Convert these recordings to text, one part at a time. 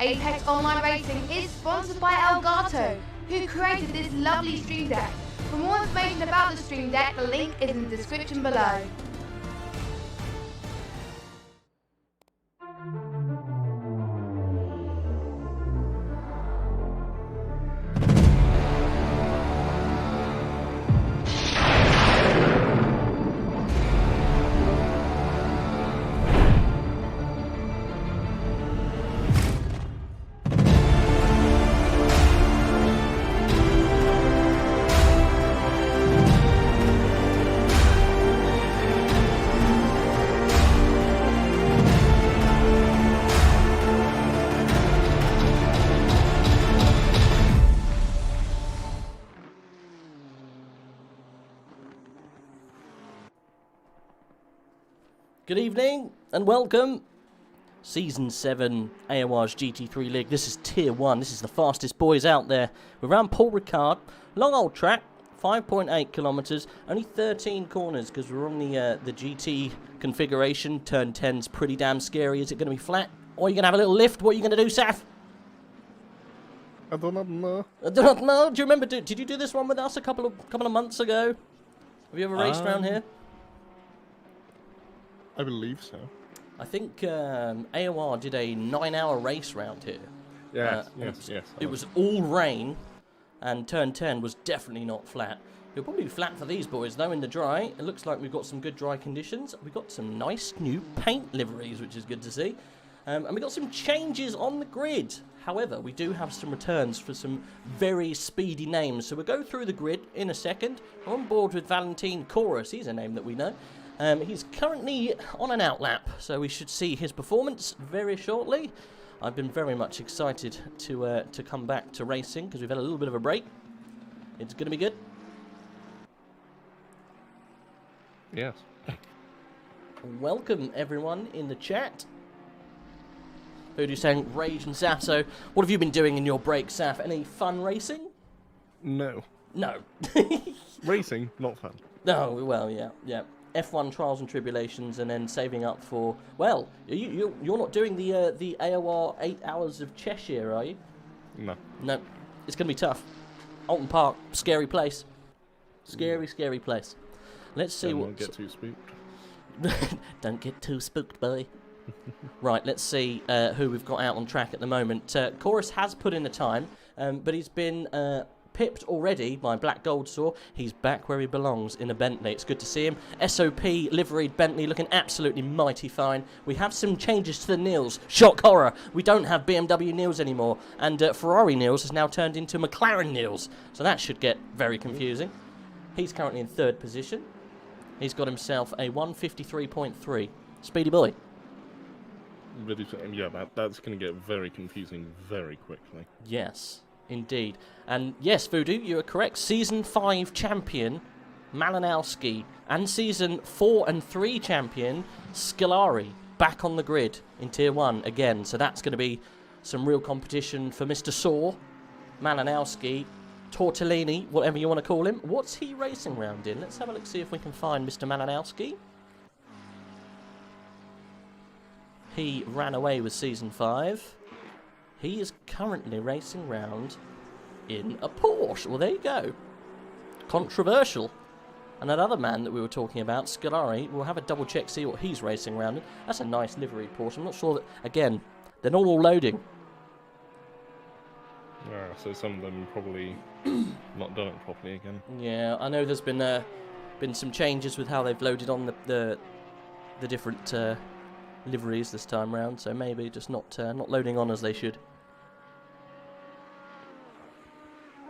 Apex Online Racing is sponsored by Elgato, who created this lovely stream deck. For more information about the stream deck, the link is in the description below. Good evening and welcome. Season 7 AOR's GT3 League. This is Tier 1. This is the fastest boys out there. We're around Paul Ricard. Long old track. 5.8 kilometres. Only 13 corners because we're on the GT configuration. Turn 10's pretty damn scary. Is it going to be flat? Or are you going to have a little lift? What are you going to do, Saf? I do not know. I do not know. Do you remember? Did you do this one with us a couple of months ago? Have you ever raced around here? I believe so. I think AOR did a 9-hour race round here. Yes. It was all rain, and turn 10 was definitely not flat. It'll probably be flat for these boys, though, in the dry. It looks like we've got some good dry conditions. We've got some nice new paint liveries, which is good to see. And we've got some changes on the grid. However, we do have some returns for some very speedy names. So we'll go through the grid in a second. We're on board with Valentin Chorus. He's a name that we know. He's currently on an outlap, so we should see his performance very shortly. I've been very much excited to come back to racing because we've had a little bit of a break. It's going to be good. Yes. Welcome, everyone, in the chat. Voodoo saying, Rage and Saffzo. What have you been doing in your break, Saff? Any fun racing? No. No. Racing, not fun. No, well, yeah. F1 trials and tribulations, and then saving up for... Well, you're not doing the AOR 8 Hours of Cheshire, are you? No. No. It's going to be tough. Alton Park, scary place. Scary place. Let's see what... Don't get too spooked. Don't get too spooked, boy. Right, let's see who we've got out on track at the moment. Chorus has put in the time, but he's been pipped already by Black Gold Saw. He's back where he belongs in a Bentley. It's good to see him. SOP liveried Bentley looking absolutely mighty fine. We have some changes to the Nils. Shock horror. We don't have BMW Nils anymore. And Ferrari Nils has now turned into McLaren Nils. So that should get very confusing. He's currently in 3rd position. He's got himself a 153.3. Speedy boy. Yeah, that's going to get very confusing very quickly. Yes, indeed. And yes, Voodoo, you are correct. Season 5 champion, Malinowski, and Season 4 and 3 champion, Scolari, back on the grid in Tier 1 again. So that's going to be some real competition for Mr. Saw, Malinowski, Tortellini, whatever you want to call him. What's he racing round in? Let's have a look, see if we can find Mr. Malinowski. He ran away with Season 5. He is currently racing round in a Porsche. Well, there you go. Controversial. And that other man that we were talking about, Scolari, we'll have a double check, see what he's racing around in. That's a nice livery Porsche. I'm not sure that, again, they're not all loading. Yeah, so some of them probably not done it properly again. Yeah, I know there's been some changes with how they've loaded on the different liveries this time round, so maybe just not loading on as they should.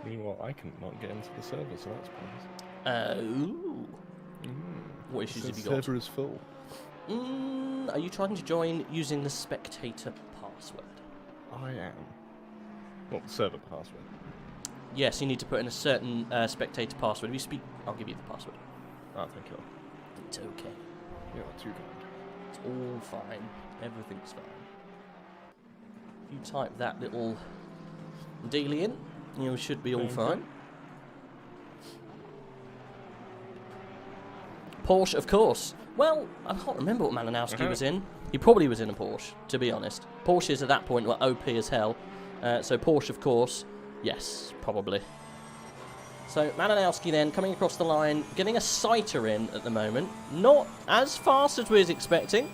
Meanwhile, I can not get into the server, so that's promising. What issues have you The got? server is full. Are you trying to join using the spectator password? I am. Not the server password. Yes, you need to put in a certain spectator password. If you speak, I'll give you the password. Ah, thank you. It's okay. Yeah, too kind. It's all fine. Everything's fine. If you type that little dealie in, you should be all fine. Porsche, of course. Well, I can't remember what Malinowski was in. He probably was in a Porsche, to be honest. Porsches at that point were OP as hell. So Porsche, of course. Yes, probably. So Malinowski then coming across the line, getting a sighter in at the moment. Not as fast as we was expecting,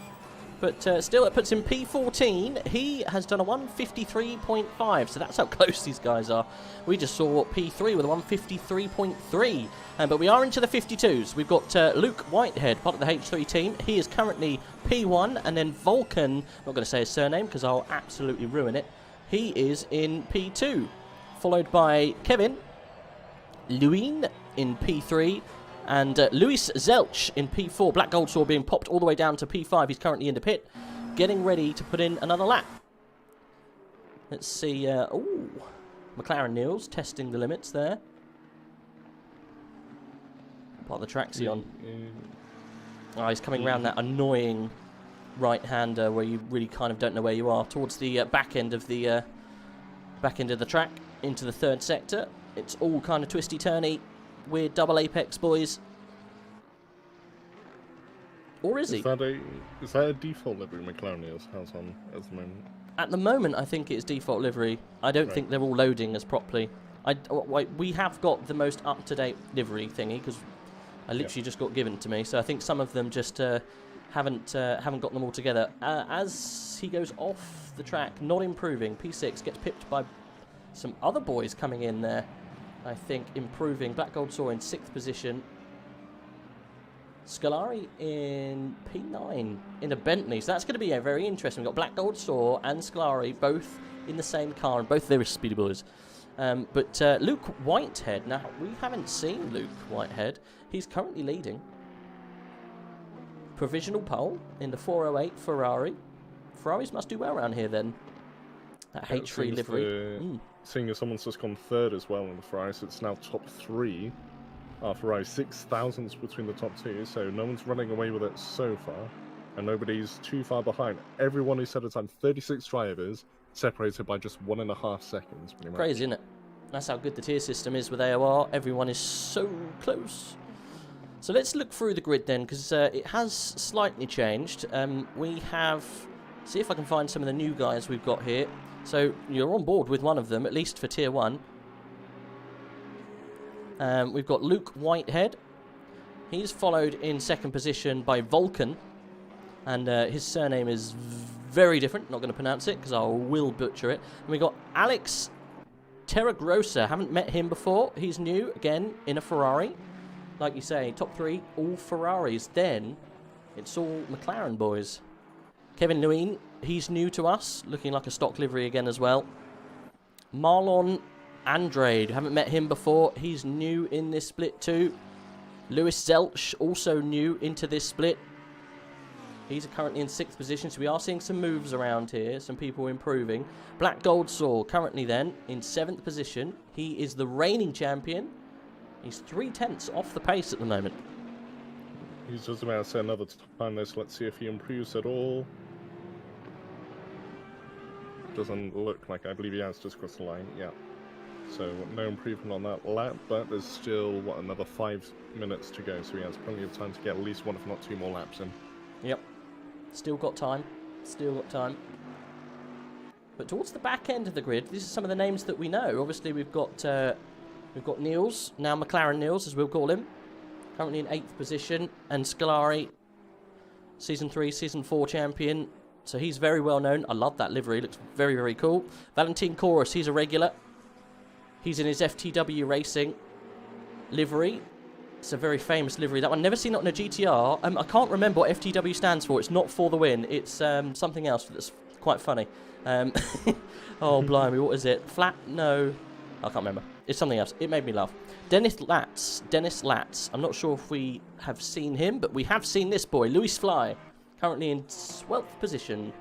but still it puts him P14. He has done a 153.5, so that's how close these guys are. We just saw P3 with a 153.3, but we are into the 52s. We've got Luke Whitehead, part of the H3 team. He is currently P1, and then Vulcan, I'm not going to say his surname because I'll absolutely ruin it. He is in P2, followed by Kevin Lewin in P3, and Luis Zelch in P4. Black Gold Saw being popped all the way down to P5. He's currently in the pit, getting ready to put in another lap. Let's see. Ooh, McLaren Nils testing the limits there. Part of the track's he on. Oh, he's coming around that annoying right-hander where you really kind of don't know where you are. Towards the back end of the track, into the 3rd sector. It's all kind of twisty-turny, weird double apex, boys. Or is he? Is that a default livery McLaren has on at the moment? At the moment, I think it's default livery. I don't think they're all loading as properly. We have got the most up-to-date livery thingy because I literally just got given to me. So I think some of them just haven't got them all together. As he goes off the track, not improving. P6 gets pipped by some other boys coming in there. I think improving. Black Gold Saw in 6th position. Scolari in P9 in a Bentley. So that's going to be very interesting. We've got Black Gold Saw and Scolari both in the same car, and both very speedy boys. But Luke Whitehead. Now, we haven't seen Luke Whitehead. He's currently leading. Provisional pole in the 408 Ferrari. Ferraris must do well around here then. That H3 livery. Seeing as someone's just gone 3rd as well in the Ferrari, so it's now top 3. Ferrari 6 thousandths between the top two, so no one's running away with it so far, and nobody's too far behind. Everyone who set a time, 36 drivers, separated by just 1.5 seconds. Pretty much. Crazy, isn't it? That's how good the tier system is with AOR. Everyone is so close. So let's look through the grid then, because it has slightly changed. We have... See if I can find some of the new guys we've got here. So you're on board with one of them, at least for Tier 1. We've got Luke Whitehead. He's followed in second position by Vulcan. And his surname is very different. Not going to pronounce it because I will butcher it. And we've got Alex Terragrossa. Haven't met him before. He's new, again, in a Ferrari. Like you say, top 3, all Ferraris. Then it's all McLaren boys. Kevin Lewin, he's new to us. Looking like a stock livery again as well. Marlon Andrade, haven't met him before. He's new in this split too. Lewis Zelch, also new into this split. He's currently in 6th position, so we are seeing some moves around here. Some people improving. Black Goldsaw, currently then, in 7th position. He is the reigning champion. He's 3/10 off the pace at the moment. He's just about to say another time this. Let's see if he improves at all. Doesn't look like, I believe he has just crossed the line, yeah. So no improvement on that lap, but there's still, what, another 5 minutes to go, so he has plenty of time to get at least 1 if not 2 more laps in. Yep. Still got time. Still got time. But towards the back end of the grid, these are some of the names that we know. Obviously we've got Niels, now McLaren Niels as we'll call him. Currently in 8th position, and Scolari, Season 3, Season 4 champion. So he's very well known. I love that livery, looks very, very cool. Valentin Chorus, he's a regular. He's in his FTW Racing livery. It's a very famous livery. That one, never seen it on a GTR. I can't remember what FTW stands for. It's not for the win. It's something else that's quite funny. Oh, blimey, what is it? Flat? No. I can't remember. It's something else. It made me laugh. Dennis Latz. I'm not sure if we have seen him, but we have seen this boy, Luis Fly, currently in 12th position.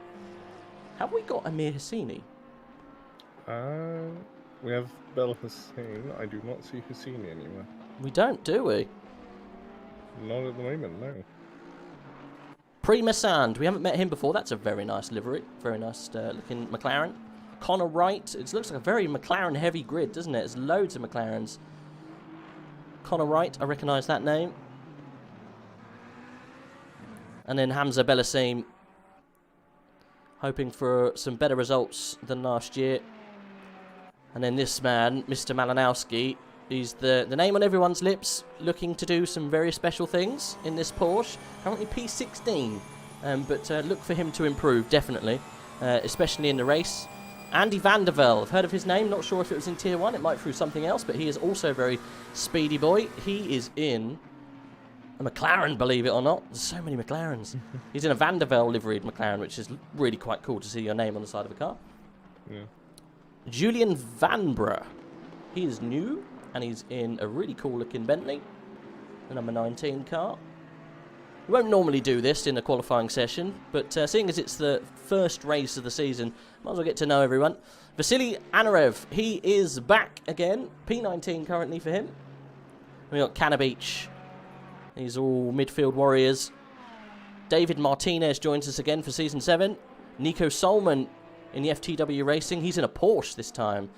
Have we got Amir Hassini? We have Bel Hussein. I do not see Hassini anywhere. We don't, do we? Not at the moment, no. Prima Sand. We haven't met him before. That's a very nice livery. Very nice looking McLaren. Connor Wright. It looks like a very McLaren-heavy grid, doesn't it? There's loads of McLarens. Connor Wright, I recognise that name. And then Hamza Bellasim, hoping for some better results than last year. And then this man, Mr. Malinowski, he's the name on everyone's lips, looking to do some very special things in this Porsche. Currently P16, but look for him to improve, definitely, especially in the race. Andy van der Velde, I've heard of his name, not sure if it was in Tier 1, it might through something else, but he is also a very speedy boy. He is in a McLaren, believe it or not. There's so many McLarens. He's in a Van der Velde liveried McLaren, which is really quite cool to see your name on the side of a car. Yeah. Julian Vanbrugh, he is new, and he's in a really cool looking Bentley, the number 19 car. We won't normally do this in a qualifying session, but seeing as it's the first race of the season, might as well get to know everyone. Vasily Anarev, he is back again. P19 currently for him. We got Cannabeach. These are all midfield warriors. David Martinez joins us again for Season 7. Nico Solman in the FTW Racing. He's in a Porsche this time.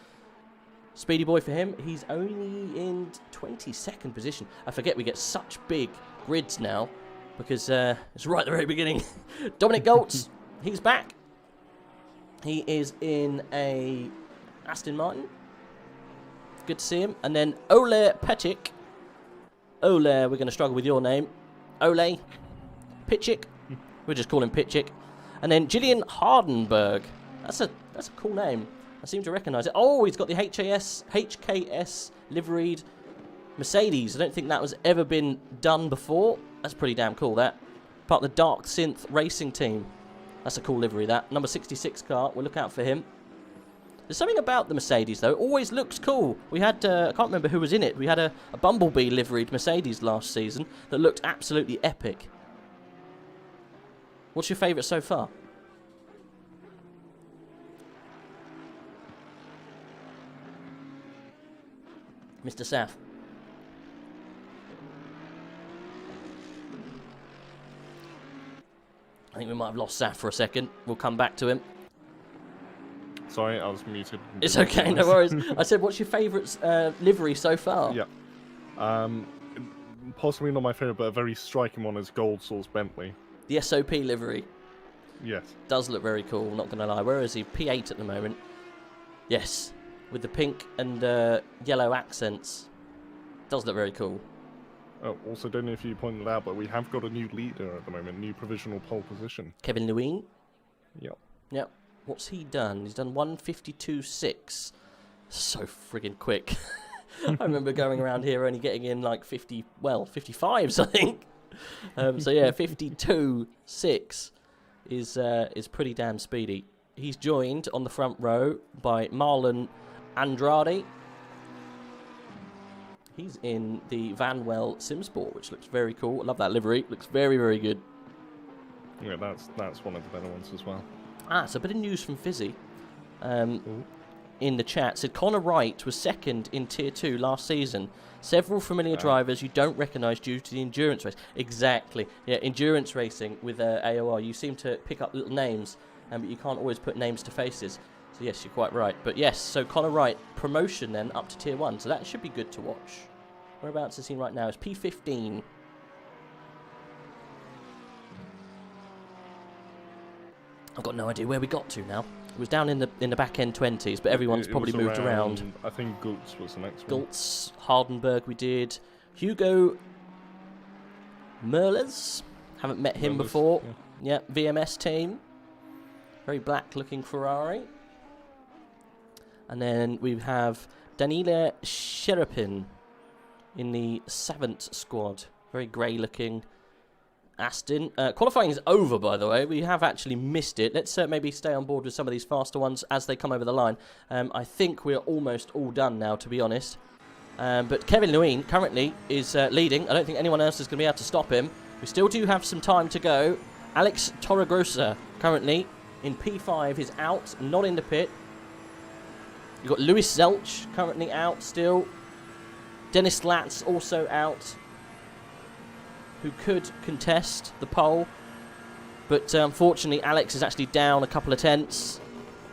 Speedy boy for him. He's only in 22nd position. I forget we get such big grids now, because it's right at the very beginning. Dominic Goltz, he's back. He is in a Aston Martin. Good to see him. And then Ole Petchik. Ole, we're going to struggle with your name. Ole Pitchik. We'll just call him Pitchik. And then Gillian Hardenberg. That's a cool name. I seem to recognise it. Oh, he's got the HKS liveried Mercedes. I don't think that was ever been done before. That's pretty damn cool, that. Part of the Dark Synth Racing team. That's a cool livery, that. Number 66 car. We'll look out for him. There's something about the Mercedes, though. It always looks cool. We had, I can't remember who was in it. We had a Bumblebee liveried Mercedes last season that looked absolutely epic. What's your favourite so far? Mr. Saff. I think we might have lost Saff for a second. We'll come back to him. Sorry, I was muted. It's okay, no worries. I said, what's your favourite livery so far? Yeah. Possibly not my favourite, but a very striking one is Gold Source Bentley. The SOP livery. Yes. Does look very cool, not going to lie. Where is he? P8 at the moment. Yes. With the pink and yellow accents. Does look very cool. Oh, also, don't know if you pointed out, but we have got a new leader at the moment, new provisional pole position. Kevin Lewin. Yep. Yep. What's he done? He's done 1:52.6. So friggin' quick. I remember going around here only getting in like 55s, I think. So yeah, 52.6 is pretty damn speedy. He's joined on the front row by Marlon Andrade. He's in the Vanwell Simsport, which looks very cool. I love that livery. Looks very, very good. Yeah, that's one of the better ones as well. So a bit of news from Fizzy in the chat. Said Connor Wright was second in Tier 2 last season. Several familiar drivers you don't recognise due to the endurance race. Exactly. Yeah, endurance racing with AOR. You seem to pick up little names, but you can't always put names to faces. So yes, you're quite right. But yes, so Connor Wright, promotion then up to Tier 1. So that should be good to watch. Whereabouts is he right now? It's P15. I've got no idea where we got to now. It was down in the back end 20s, but everyone's probably moved around. I think Gultz was the next one. Gultz, Hardenberg we did. Hugo Merles. Haven't met him before. Yeah, VMS team. Very black looking Ferrari. And then we have Daniela Sherapin in the Savant squad. Very grey looking Aston. Qualifying is over, by the way. We have actually missed it. Let's maybe stay on board with some of these faster ones as they come over the line. I think we're almost all done now, to be honest. But Kevin Lewin currently is leading. I don't think anyone else is going to be able to stop him. We still do have some time to go. Alex Torregrosa currently in P5 is out, not in the pit. You've got Lewis Zelch currently out still. Dennis Latz also out, who could contest the pole. But unfortunately, Alex is actually down a couple of tenths.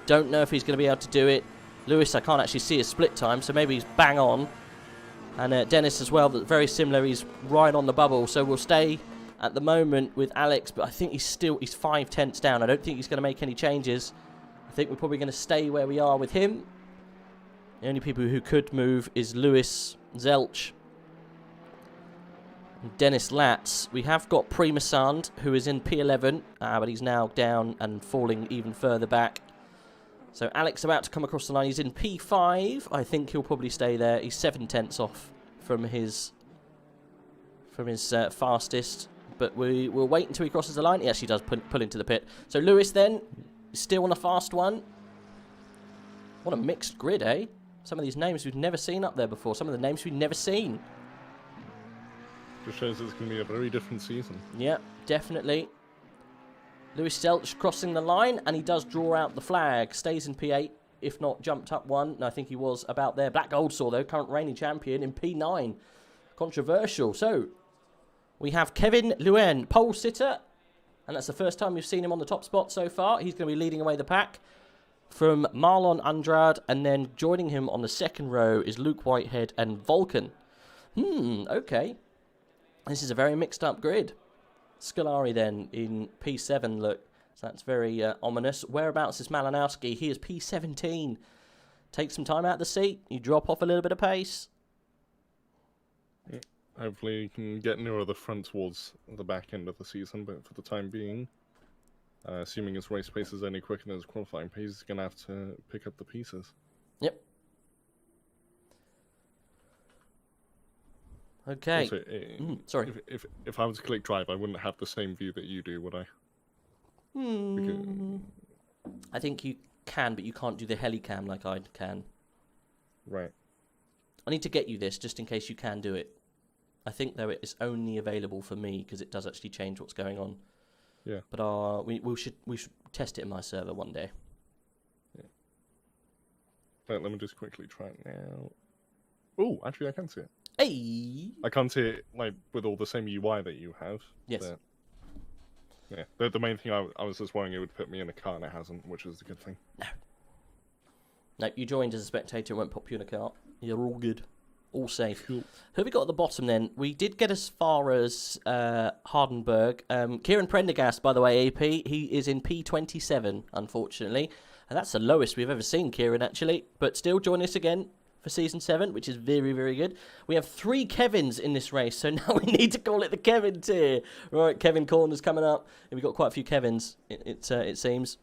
Don't know if he's going to be able to do it. Lewis, I can't actually see his split time, so maybe he's bang on. And Dennis as well, but very similar. He's right on the bubble, so we'll stay at the moment with Alex, but I think he's 5 tenths down. I don't think he's going to make any changes. I think we're probably going to stay where we are with him. The only people who could move is Lewis Zelch, Dennis Latz. We have got Primasand, who is in P11, but he's now down and falling even further back. So Alex about to come across the line. He's in P5. I think he'll probably stay there. He's 7 tenths off from his fastest. But we'll wait until he crosses the line. He actually does pull into the pit. So Lewis then, still on a fast one. What a mixed grid, eh? Some of these names we've never seen up there before. Some of the names we've never seen. Just shows it's going to be a very different season. Yeah, definitely. Lewis Zelch crossing the line, and he does draw out the flag. Stays in P8, if not jumped up one. No, I think he was about there. Black Goldsaw, though, current reigning champion in P9. Controversial. So, we have Kevin Lewin, pole sitter. And that's the first time we've seen him on the top spot so far. He's going to be leading away the pack from Marlon Andrade. And then joining him on the second row is Luke Whitehead and Vulcan. Okay. This is a very mixed up grid. Scolari then in P7, look. So that's very ominous. Whereabouts is Malinowski? He is P17. Take some time out of the seat. You drop off a little bit of pace. Hopefully you can get nearer the front towards the back end of the season, but for the time being, assuming his race pace is any quicker than his qualifying pace, he's going to have to pick up the pieces. Yep. Okay. Also, sorry. If I was to click drive, I wouldn't have the same view that you do, would I? I think you can, but you can't do the helicam like I can. Right. I need to get you this just in case you can do it. I think though it's only available for me because it does actually change what's going on. Yeah. But we should test it in my server one day. Yeah. But let me just quickly try it now. Oh, actually I can see it. Hey. I can't see it like with all the same UI that you have. Yes. But... Yeah, the main thing I was just worrying it would put me in a car, and it hasn't, which is a good thing. No, you joined as a spectator, it won't pop you in a car. You're all good. All safe. Cool. Who have we got at the bottom then? We did get as far as Hardenberg. Kieran Prendergast, by the way, AP, he is in P27, unfortunately. And that's the lowest we've ever seen, Kieran, actually. But still, join us again for Season 7, which is very, very good. We have 3 Kevins in this race, so now we need to call it the Kevin tier. Right, Kevin Corner's coming up. And we've got quite a few Kevins, it seems.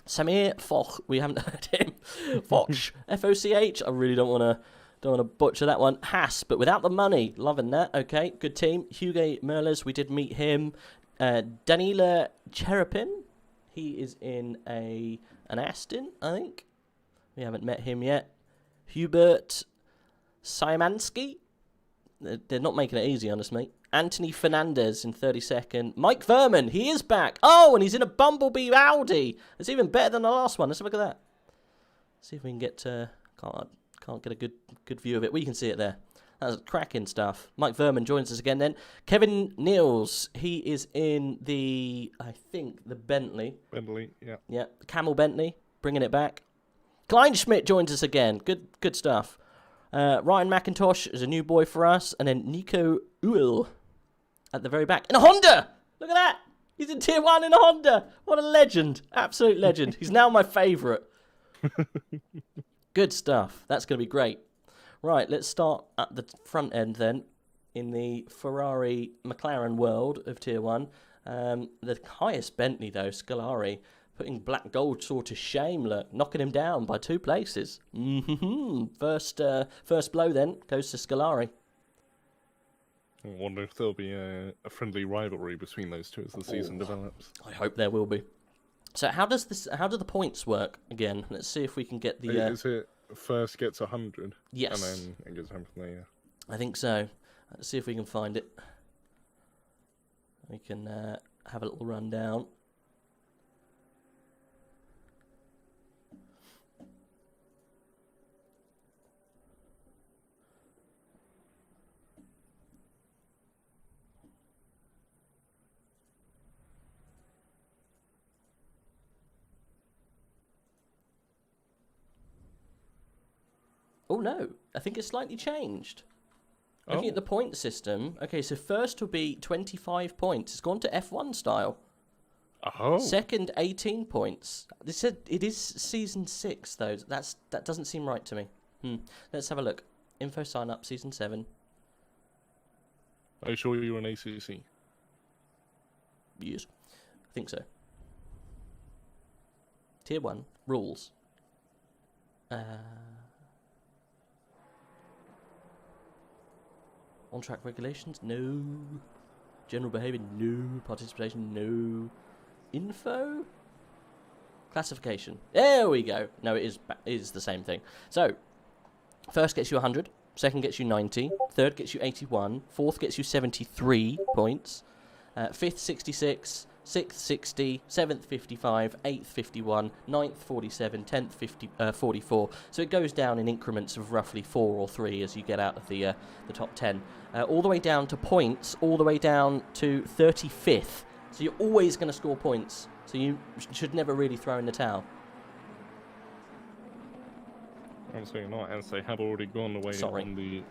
Samir Foch, we haven't heard him. Foch, F-O-C-H, I really don't want to butcher that one. Haas, but without the money. Loving that. Okay, good team. Hugo Merlers, we did meet him. Danila Cherepin, he is in an Aston, I think. We haven't met him yet. Hubert Szymanski. They're not making it easy on us, mate. Anthony Fernandez in 32nd. Mike Verman, he is back. Oh, and he's in a Bumblebee Audi. It's even better than the last one. Let's have a look at that. See if we can get... Can't get a good view of it. We can see it there. That's cracking stuff. Mike Verman joins us again then. Kevin Niels, he is in the, I think, the Bentley. Bentley, yeah. Yeah, the Camel Bentley, bringing it back. Kleinschmidt joins us again. Good stuff. Ryan McIntosh is a new boy for us. And then Nico Uhl at the very back. In a Honda! Look at that! He's in Tier 1 in a Honda! What a legend. Absolute legend. He's now my favourite. Good stuff. That's going to be great. Right, let's start at the front end then. In the Ferrari McLaren world of Tier 1. The highest Bentley, though, Scolari, putting Black Gold Saw to shame, look, knocking him down by 2 places. First blow then goes to Scolari. I wonder if there'll be a friendly rivalry between those two as the season develops. I hope there will be. So how do the points work again? Let's see if we can get the... Is it first gets 100? Yes. And then it goes home from there, yeah. I think so. Let's see if we can find it. We can have a little rundown. Oh no, I think it's slightly changed. Looking at the point system, okay, so first will be 25 points. It's gone to F1 style. Oh. Second, 18 points. They said it is Season 6, though. That doesn't seem right to me. Let's have a look. Info sign up, Season 7. Are you sure you're an ACC? Yes, I think so. Tier 1, rules. On-track regulations? No. General behaviour? No. Participation? No. Info? Classification. There we go. No, it is the same thing. So, first gets you 100. Second gets you 90. Third gets you 81. Fourth gets you 73 points. Fifth, 66. 6th, 60, 7th, 55, 8th, 51, 9th, 47, 10th, 44. So it goes down in increments of roughly 4 or 3 as you get out of the top 10. All the way down to points, all the way down to 35th. So you're always going to score points. So you should never really throw in the towel. I'm saying not, as they had already gone away on the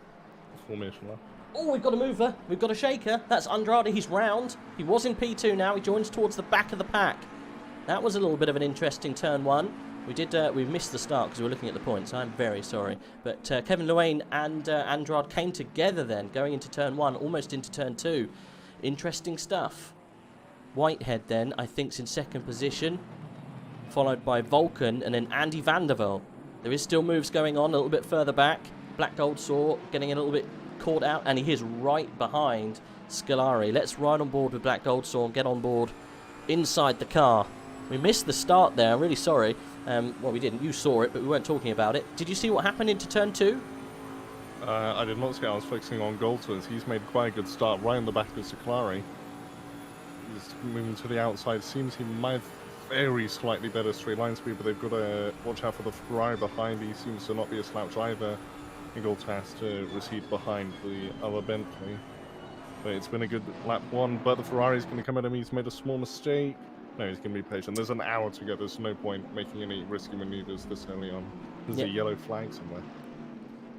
formation lap. Oh, we've got a mover. We've got a shaker. That's Andrade. He's round. He was in P2 now. He joins towards the back of the pack. That was a little bit of an interesting turn 1. We missed the start because we were looking at the points. I'm very sorry. But Kevin Luane and Andrade came together then, going into turn 1, almost into turn 2. Interesting stuff. Whitehead then, I think, is in second position, followed by Vulcan and then Andy Vandervelde. There is still moves going on a little bit further back. Black Gold Saw getting a little bit caught out, and he is right behind Scolari. Let's ride on board with Black Gold Saw and get on board inside the car. We missed the start there. I'm really sorry. Well, we didn't. You saw it, but we weren't talking about it. Did you see what happened into turn 2? I did not see. I was focusing on Golters. He's made quite a good start right on the back of Scolari. He's moving to the outside. Seems he might have very slightly better straight line speed, but they've got to watch out for the Ferrari behind. He seems to not be a slouch either. Ingoldt has to recede behind the other Bentley. But it's been a good lap 1, but the Ferrari's going to come at him. He's made a small mistake. No, he's going to be patient. There's an hour to go. There's no point making any risky maneuvers this early on. There's a yellow flag somewhere.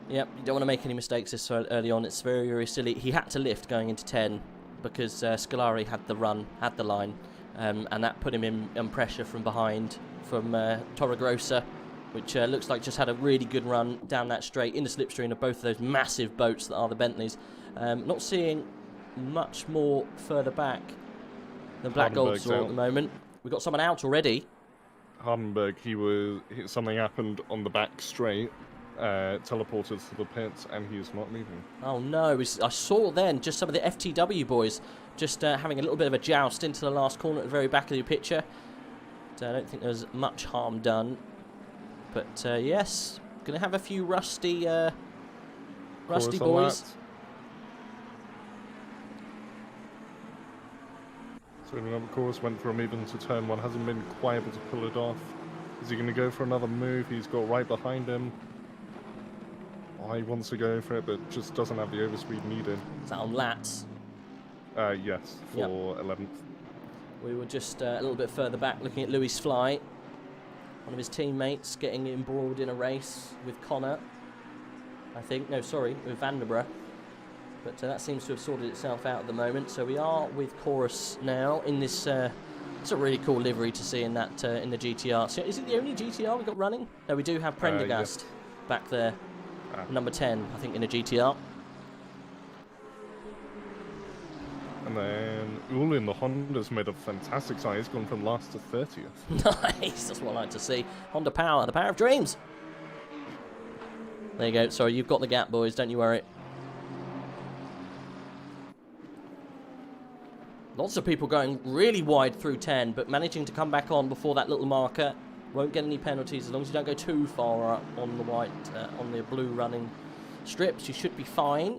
Yep, you don't want to make any mistakes this early on. It's very, very silly. He had to lift going into 10 because Scolari had the run, had the line, and that put him in pressure from behind from Torregrossa, which looks like just had a really good run down that straight in the slipstream of both of those massive boats that are the Bentleys. Not seeing much more further back than Black Gold saw at the moment. We've got someone out already. Hardenberg, something happened on the back straight, teleported to the pits, and he's not moving. Oh no, I saw then just some of the FTW boys just having a little bit of a joust into the last corner at the very back of the picture. So I don't think there's much harm done. But yes, going to have a few rusty boys. So of course went from even to turn 1, hasn't been quite able to pull it off. Is he going to go for another move? He's got right behind him. Oh, he wants to go for it, but just doesn't have the overspeed needed. Is that on Lats? Yes, for 11th. We were just a little bit further back looking at Louis Fly. One of his teammates getting embroiled in a race with Connor. I think, no, sorry, with Vandenborough. But that seems to have sorted itself out at the moment. So we are with Chorus now in this. It's a really cool livery to see in that in the GTR. So is it the only GTR we've got running? No, we do have Prendergast back there, number 10, I think, in a GTR. And then Ulin, the Honda's made a fantastic start. He's gone from last to 30th. Nice, that's what I like to see. Honda power, the power of dreams. There you go. Sorry, you've got the gap, boys. Don't you worry. Lots of people going really wide through 10, but managing to come back on before that little marker. Won't get any penalties as long as you don't go too far up on the white, on the blue running strips. You should be fine.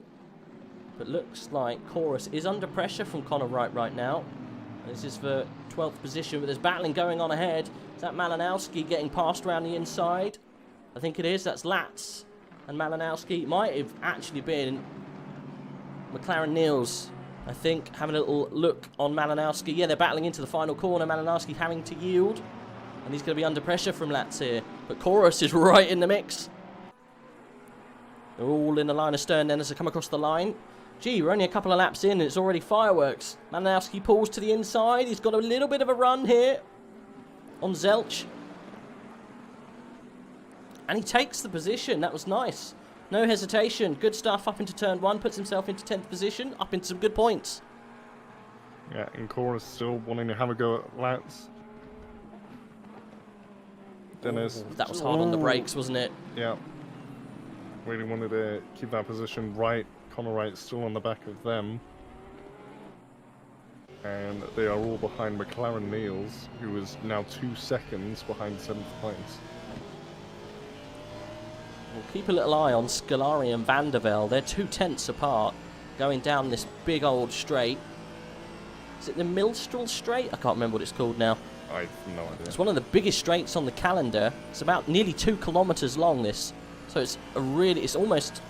But looks like Chorus is under pressure from Connor Wright right now. This is for 12th position, but there's battling going on ahead. Is that Malinowski getting passed around the inside? I think it is. That's Lats. And Malinowski might have actually been McLaren Niels. I think, having a little look on Malinowski. Yeah, they're battling into the final corner. Malinowski having to yield. And he's going to be under pressure from Lats here. But Chorus is right in the mix. They're all in the line of stern then as they come across the line. Gee, we're only a couple of laps in and it's already fireworks. Malinowski pulls to the inside. He's got a little bit of a run here on Zelch. And he takes the position. That was nice. No hesitation. Good stuff up into turn 1. Puts himself into 10th position. Up into some good points. Yeah, and Chorus still wanting to have a go at Lats. Dennis. That was hard on the brakes, wasn't it? Yeah. Really wanted to keep that position right. Connor Wright still on the back of them. And they are all behind McLaren Niels, who is now 2 seconds behind 7th place. We'll keep a little eye on Scolari and Vandervelde. They're 2/10 apart, going down this big old straight. Is it the Millstrel Straight? I can't remember what it's called now. I have no idea. It's one of the biggest straights on the calendar. It's about nearly 2 kilometres long, this. So it's it's almost,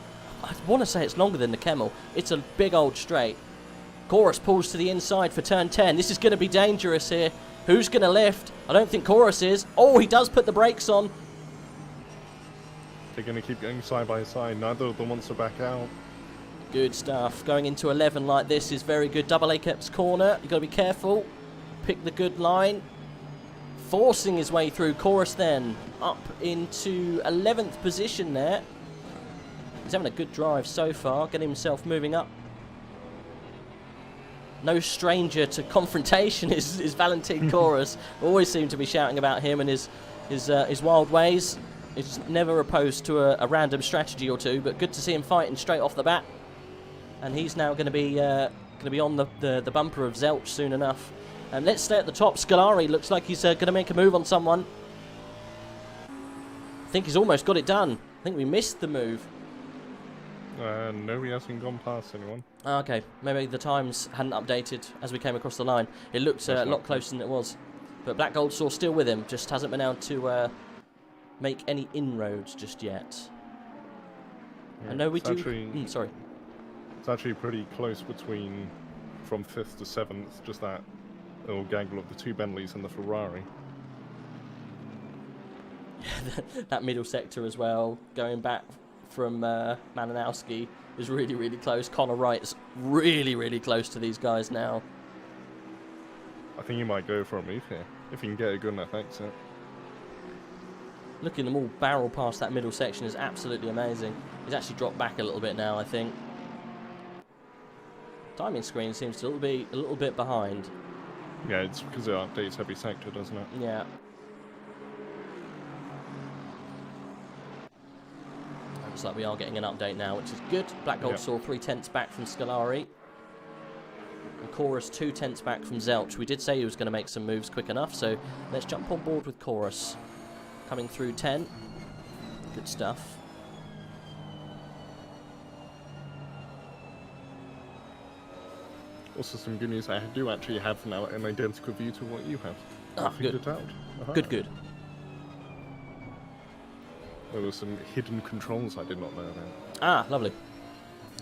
I want to say it's longer than the Kemmel. It's a big old straight. Chorus pulls to the inside for turn 10. This is going to be dangerous here. Who's going to lift? I don't think Chorus is. Oh, he does put the brakes on. They're going to keep going side by side. Neither of them wants to back out. Good stuff. Going into 11 like this is very good. Double A-Caps corner. You've got to be careful. Pick the good line. Forcing his way through. Chorus then up into 11th position there. He's having a good drive so far. Getting himself moving up. No stranger to confrontation is Valentin Chorus. Always seem to be shouting about him and his wild ways. He's never opposed to a random strategy or two, but good to see him fighting straight off the bat. And he's now going to be on the bumper of Zelch soon enough. And let's stay at the top. Scolari looks like he's going to make a move on someone. I think he's almost got it done. I think we missed the move. No, he hasn't gone past anyone. Okay, maybe the times hadn't updated as we came across the line. It looked a lot closer than it was. But Black Gold Saw still with him, just hasn't been able to make any inroads just yet. Yeah, I know we do. actually, sorry. It's actually pretty close between from 5th to 7th, just that little gaggle of the 2 Bentleys and the Ferrari. That middle sector as well, going back from Malinowski, is really, really close. Connor Wright's really, really close to these guys now. I think he might go for a move here, if he can get a good enough exit. Looking them all barrel past that middle section is absolutely amazing. He's actually dropped back a little bit now, I think. Timing screen seems to be a little bit behind. Yeah, it's because it updates every sector, doesn't it? Yeah. Looks like we are getting an update now, which is good. Black Gold saw 3/10 back from Scolari. And Chorus 2/10 back from Zelch. We did say he was going to make some moves quick enough, so let's jump on board with Chorus. Coming through 10. Good stuff. Also some good news, I do actually have now an identical view to what you have. Ah, good. It out. Good, good. There were some hidden controls I did not know about. Ah, lovely.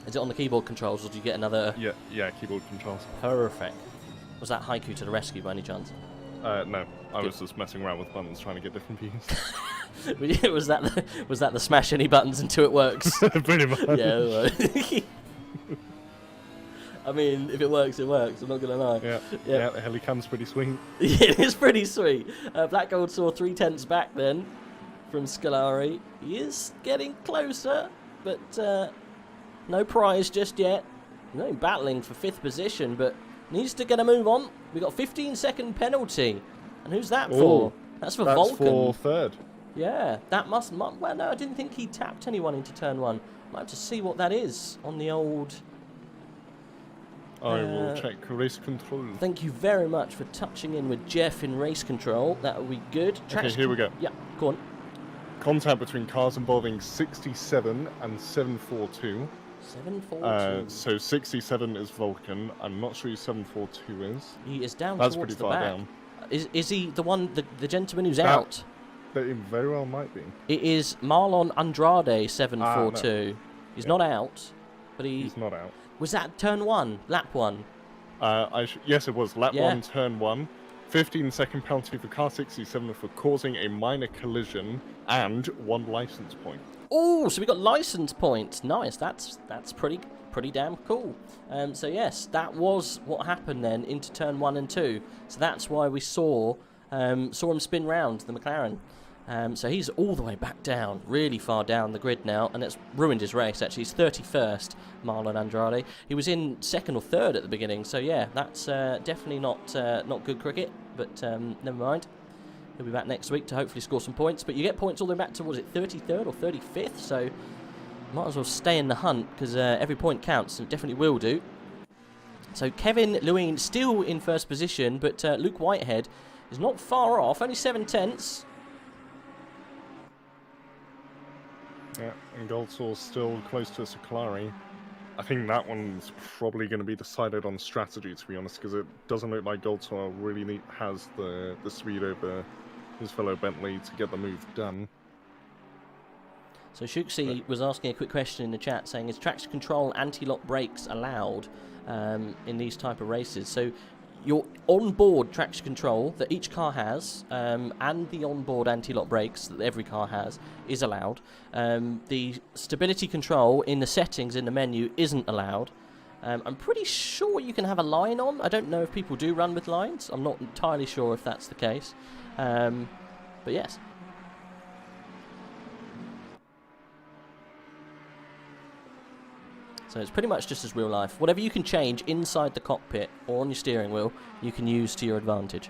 Is it on the keyboard controls, or did you get another... Yeah, keyboard controls. Perfect. Was that Haiku to the rescue by any chance? No, I was just messing around with buttons trying to get different views. was that the smash any buttons until it works? Pretty much. Yeah. I mean, if it works, it works. I'm not gonna lie. Yeah, the Helicam's pretty sweet. It is pretty sweet. Black Gold saw 3/10 back then from Scolari. He is getting closer, but no prize just yet. He's only battling for 5th position, but needs to get a move on. We got a 15-second penalty, and who's that for? That's for Vulcan. That's for 3rd. Yeah, that must. Well, no, I didn't think he tapped anyone into turn 1. Might have to see what that is on the old. I will check race control. Thank you very much for touching in with Jeff in race control. That will be good. Okay, here we go. Yeah, go on. Contact between cars involving 67 and 742. 742. So 67 is Vulcan. I'm not sure who 742 is. He is down That's towards pretty the far back. down. Is he the one, the gentleman who's out? That it very well might be. It is Marlon Andrade, 742. No. He's not out, but he's not out. Was that turn 1, lap 1? Yes, it was lap 1, turn 1. 15-second penalty for car 67 for causing a minor collision and 1 license point. Oh, so we got license points. Nice. That's pretty damn cool. So yes, that was what happened then into turn 1 and 2. So that's why we saw him spin round the McLaren. So he's all the way back down, really far down the grid now, and it's ruined his race, actually. He's 31st, Marlon Andrade. He was in 2nd or 3rd at the beginning, so yeah, that's definitely not good cricket, but never mind. He'll be back next week to hopefully score some points, but you get points all the way back to, what is it, 33rd or 35th, so might as well stay in the hunt, because every point counts, and it definitely will do. So Kevin Lewin still in 1st position, but Luke Whitehead is not far off, only 7/10. Yeah, and Goldsaw still close to Scolari. I think that one's probably going to be decided on strategy, to be honest, because it doesn't look like Goldsaw really has the speed over his fellow Bentley to get the move done. So Shuxi was asking a quick question in the chat saying, is traction control anti-lock brakes allowed in these type of races? So your on-board traction control that each car has and the on-board anti-lock brakes that every car has is allowed. The stability control in the settings in the menu isn't allowed. I'm pretty sure you can have a line on. I don't know if people do run with lines. I'm not entirely sure if that's the case. But yes. So it's pretty much just as real life. Whatever you can change inside the cockpit or on your steering wheel, you can use to your advantage.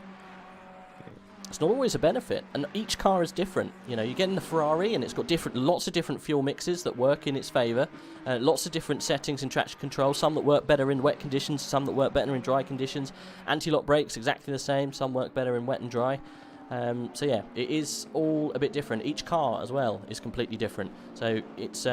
It's not always a benefit, and each car is different. You know, you get in the Ferrari, and it's got lots of different fuel mixes that work in its favour. Lots of different settings in traction control. Some that work better in wet conditions, some that work better in dry conditions. Anti-lock brakes exactly the same. Some work better in wet and dry. So yeah, it is all a bit different. Each car as well is completely different. So it's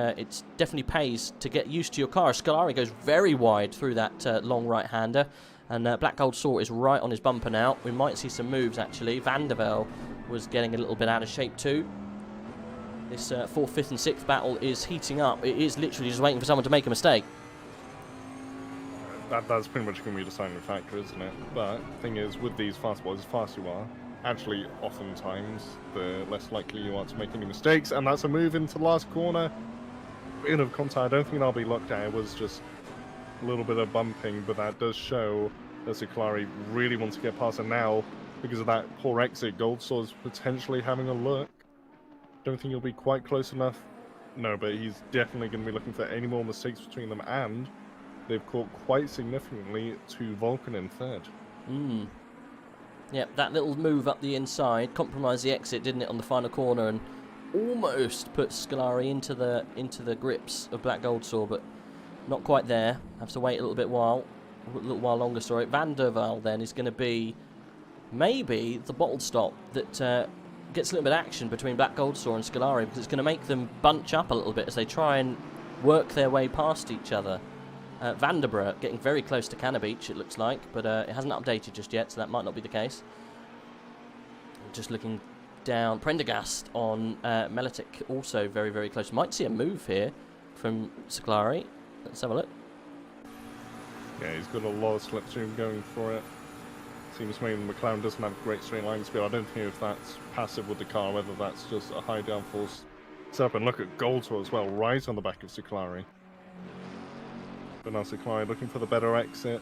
definitely pays to get used to your car. Scolari goes very wide through that long right-hander, and Black Gold Saw is right on his bumper now. We might see some moves actually. Van der Velde was getting a little bit out of shape too. This 4th, 5th and 6th battle is heating up. It is literally just waiting for someone to make a mistake. That's pretty much going to be the deciding factor, isn't it? But the thing is, with these fastballs, as fast you are, actually, oftentimes, the less likely you are to make any mistakes. And that's a move into the last corner. Bit of contact. I don't think that'll be locked out. It was just a little bit of bumping, but that does show that Saklari really wants to get past. And now, because of that poor exit, Goldsaw's potentially having a look. Don't think he'll be quite close enough. No, but he's definitely going to be looking for any more mistakes between them, and they've caught quite significantly to Vulcan in third. Yep, that little move up the inside compromised the exit, didn't it, on the final corner, and almost put Scolari into the grips of Black Goldsaw, but not quite there. Have to wait a little while longer. Sorry, Van der Waal then is going to be maybe the bottle stop that gets a little bit of action between Black Goldsaw and Scolari, because it's going to make them bunch up a little bit as they try and work their way past each other. Vanderbroek getting very close to Canna Beach, it looks like, but it hasn't updated just yet, so that might not be the case. Just looking down, Prendergast on Melitic, also very, very close. Might see a move here from Scolari. Let's have a look. Yeah, he's got a lot of slipstream going for it. Seems to me the McLaren doesn't have great straight line speed. I don't think if that's passive with the car, whether that's just a high downforce setup. And look at Goldsaw as well, right on the back of Scolari. But now Scolari looking for the better exit.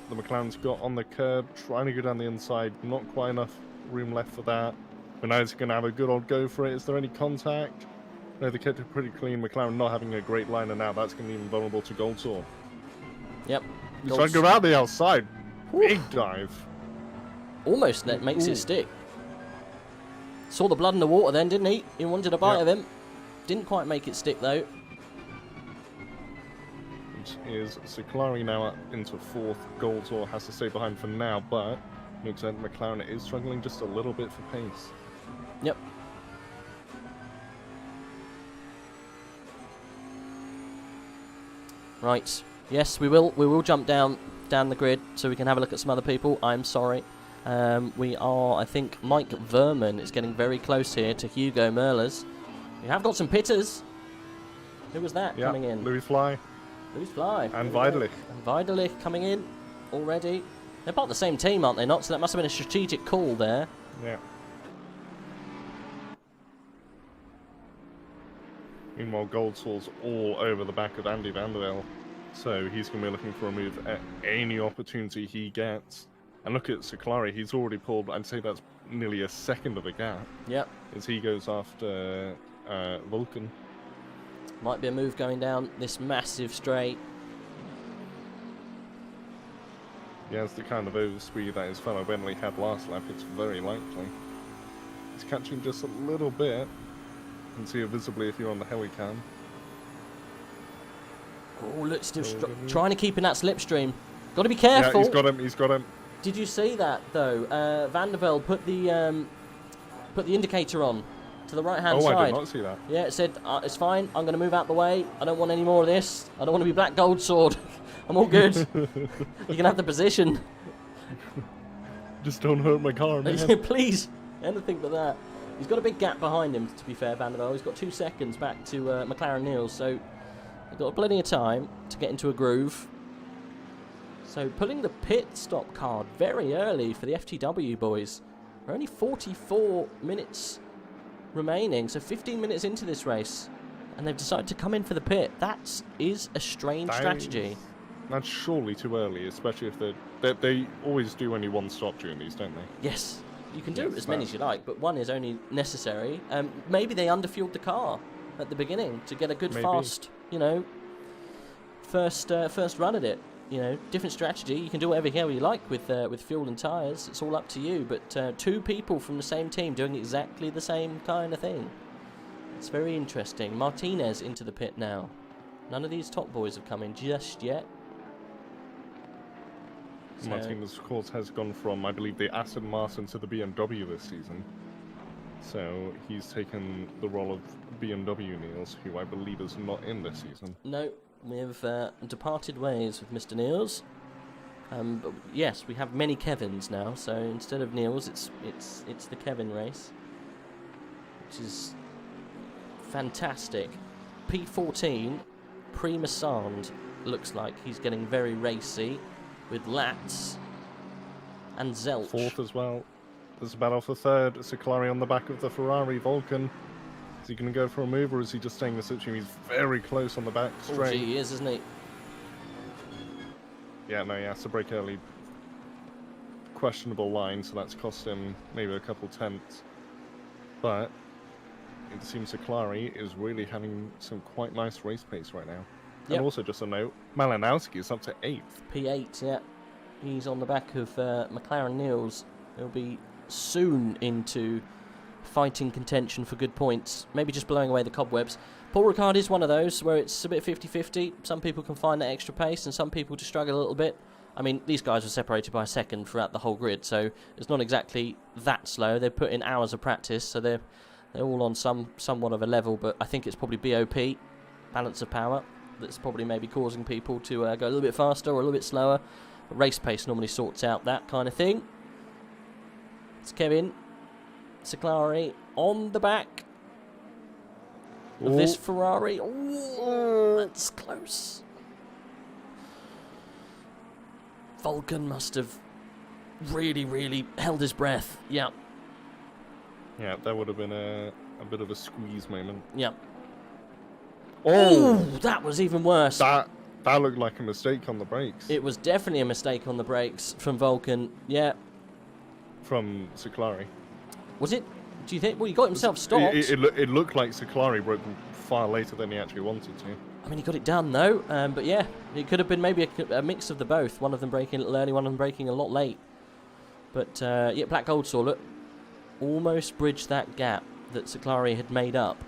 The McLaren's got on the curb, trying to go down the inside. Not quite enough room left for that. But now he's going to have a good old go for it. Is there any contact? No, they kept it pretty clean. McLaren not having a great line, and now that's going to be even vulnerable to Goldsaw. Yep. He's trying to go around the outside. Big dive. Almost makes it stick. Saw the blood in the water then, didn't he? He wanted a bite of him. Didn't quite make it stick, though. Is Scolari now up into fourth. Goldsaw has to stay behind for now, but looks like McLaren is struggling just a little bit for pace. Yep. Right. Yes, we will jump down the grid so we can have a look at some other people. I'm sorry. We are, I think, Mike Verman is getting very close here to Hugo Merlers. We have got some pitters. Who was that coming in? Louis Fly. Louis Fly. And Weidelich. And Weidelich coming in already. They're part of the same team, aren't they not? So that must have been a strategic call there. Yeah. Meanwhile, Goldsaw's all over the back of Andy Van der Waal. So he's going to be looking for a move at any opportunity he gets. And look at Scolari, he's already pulled, I'd say that's nearly a second of a gap. Yep. As he goes after Vulcan. Might be a move going down this massive straight. Yeah, it's the kind of overspeed that his fellow Bentley had last lap. It's very likely. He's catching just a little bit. You can see it visibly if you're on the helicam. Oh, look, still trying to keep in that slipstream. Got to be careful. Yeah, he's got him. Did you see that though? Van der Waal put the indicator on to the right-hand side. Oh, I did not see that. Yeah, it said it's fine. I'm going to move out the way. I don't want any more of this. I don't want to be Black Gold Sword. I'm all good. You can have the position. Just don't hurt my car, man. Please, anything but that. He's got a big gap behind him. To be fair, Van der Waal. He's got 2 seconds back to McLaren Niels, so they've got plenty of time to get into a groove. So pulling the pit stop card very early for the FTW boys. We're only 44 minutes remaining, so 15 minutes into this race, and they've decided to come in for the pit. That is a strange strategy. That's surely too early, especially if they always do only one stop during these, don't they? Yes, you can do as many as you like, but one is only necessary. Maybe they underfueled the car at the beginning to get a good fast, first run at it. Different strategy. You can do whatever hell you like with fuel and tyres. It's all up to you. But 2 people from the same team doing exactly the same kind of thing. It's very interesting. Martinez into the pit now. None of these top boys have come in just yet. So Martinez, of course, has gone from, I believe, the Aston Martin to the BMW this season. So he's taken the role of BMW Niels, who I believe is not in this season. No. We've departed ways with Mr. Niels. But yes, we have many Kevins now. So instead of Niels, it's the Kevin race, which is fantastic. P14, Prima Sand looks like he's getting very racy with Latz and Zelch. Fourth as well. There's a battle for third. Siclari on the back of the Ferrari. Vulcan. Is he going to go for a move, or is he just staying the situation? He's very close on the back straight. Oh, gee, he is, isn't he? Yeah, no, he has to break early. Questionable line, so that's cost him maybe a couple tenths. But it seems Siclari is really having some quite nice race pace right now. Yep. And also, just a note, Malinowski is up to 8th. P8, yeah. He's on the back of McLaren Niels. He'll be soon into fighting contention for good points. Maybe just blowing away the cobwebs. Paul Ricard is one of those where it's a bit 50-50. Some people can find that extra pace and some people just struggle a little bit. I mean, these guys were separated by a second throughout the whole grid, so it's not exactly that slow. They've put in hours of practice, so they're all on somewhat of a level, but I think it's probably BOP, balance of power, that's probably maybe causing people to go a little bit faster or a little bit slower. But race pace normally sorts out that kind of thing. It's Kevin Siclari on the back of this Ferrari. Oh, that's close. Vulcan must have really held his breath. Yeah. Yeah, that would have been a bit of a squeeze moment. Yeah. Oh, that was even worse. That looked like a mistake on the brakes. It was definitely a mistake on the brakes from Vulcan. Yeah. From Siclari. Was it? Do you think? Well, he got himself stopped. It looked like Siclari broke far later than he actually wanted to. I mean, he got it done, though. But yeah, it could have been maybe a mix of the both. One of them breaking a little early, one of them breaking a lot late. But yeah, Black Gold Saw, look, almost bridged that gap that Siclari had made up,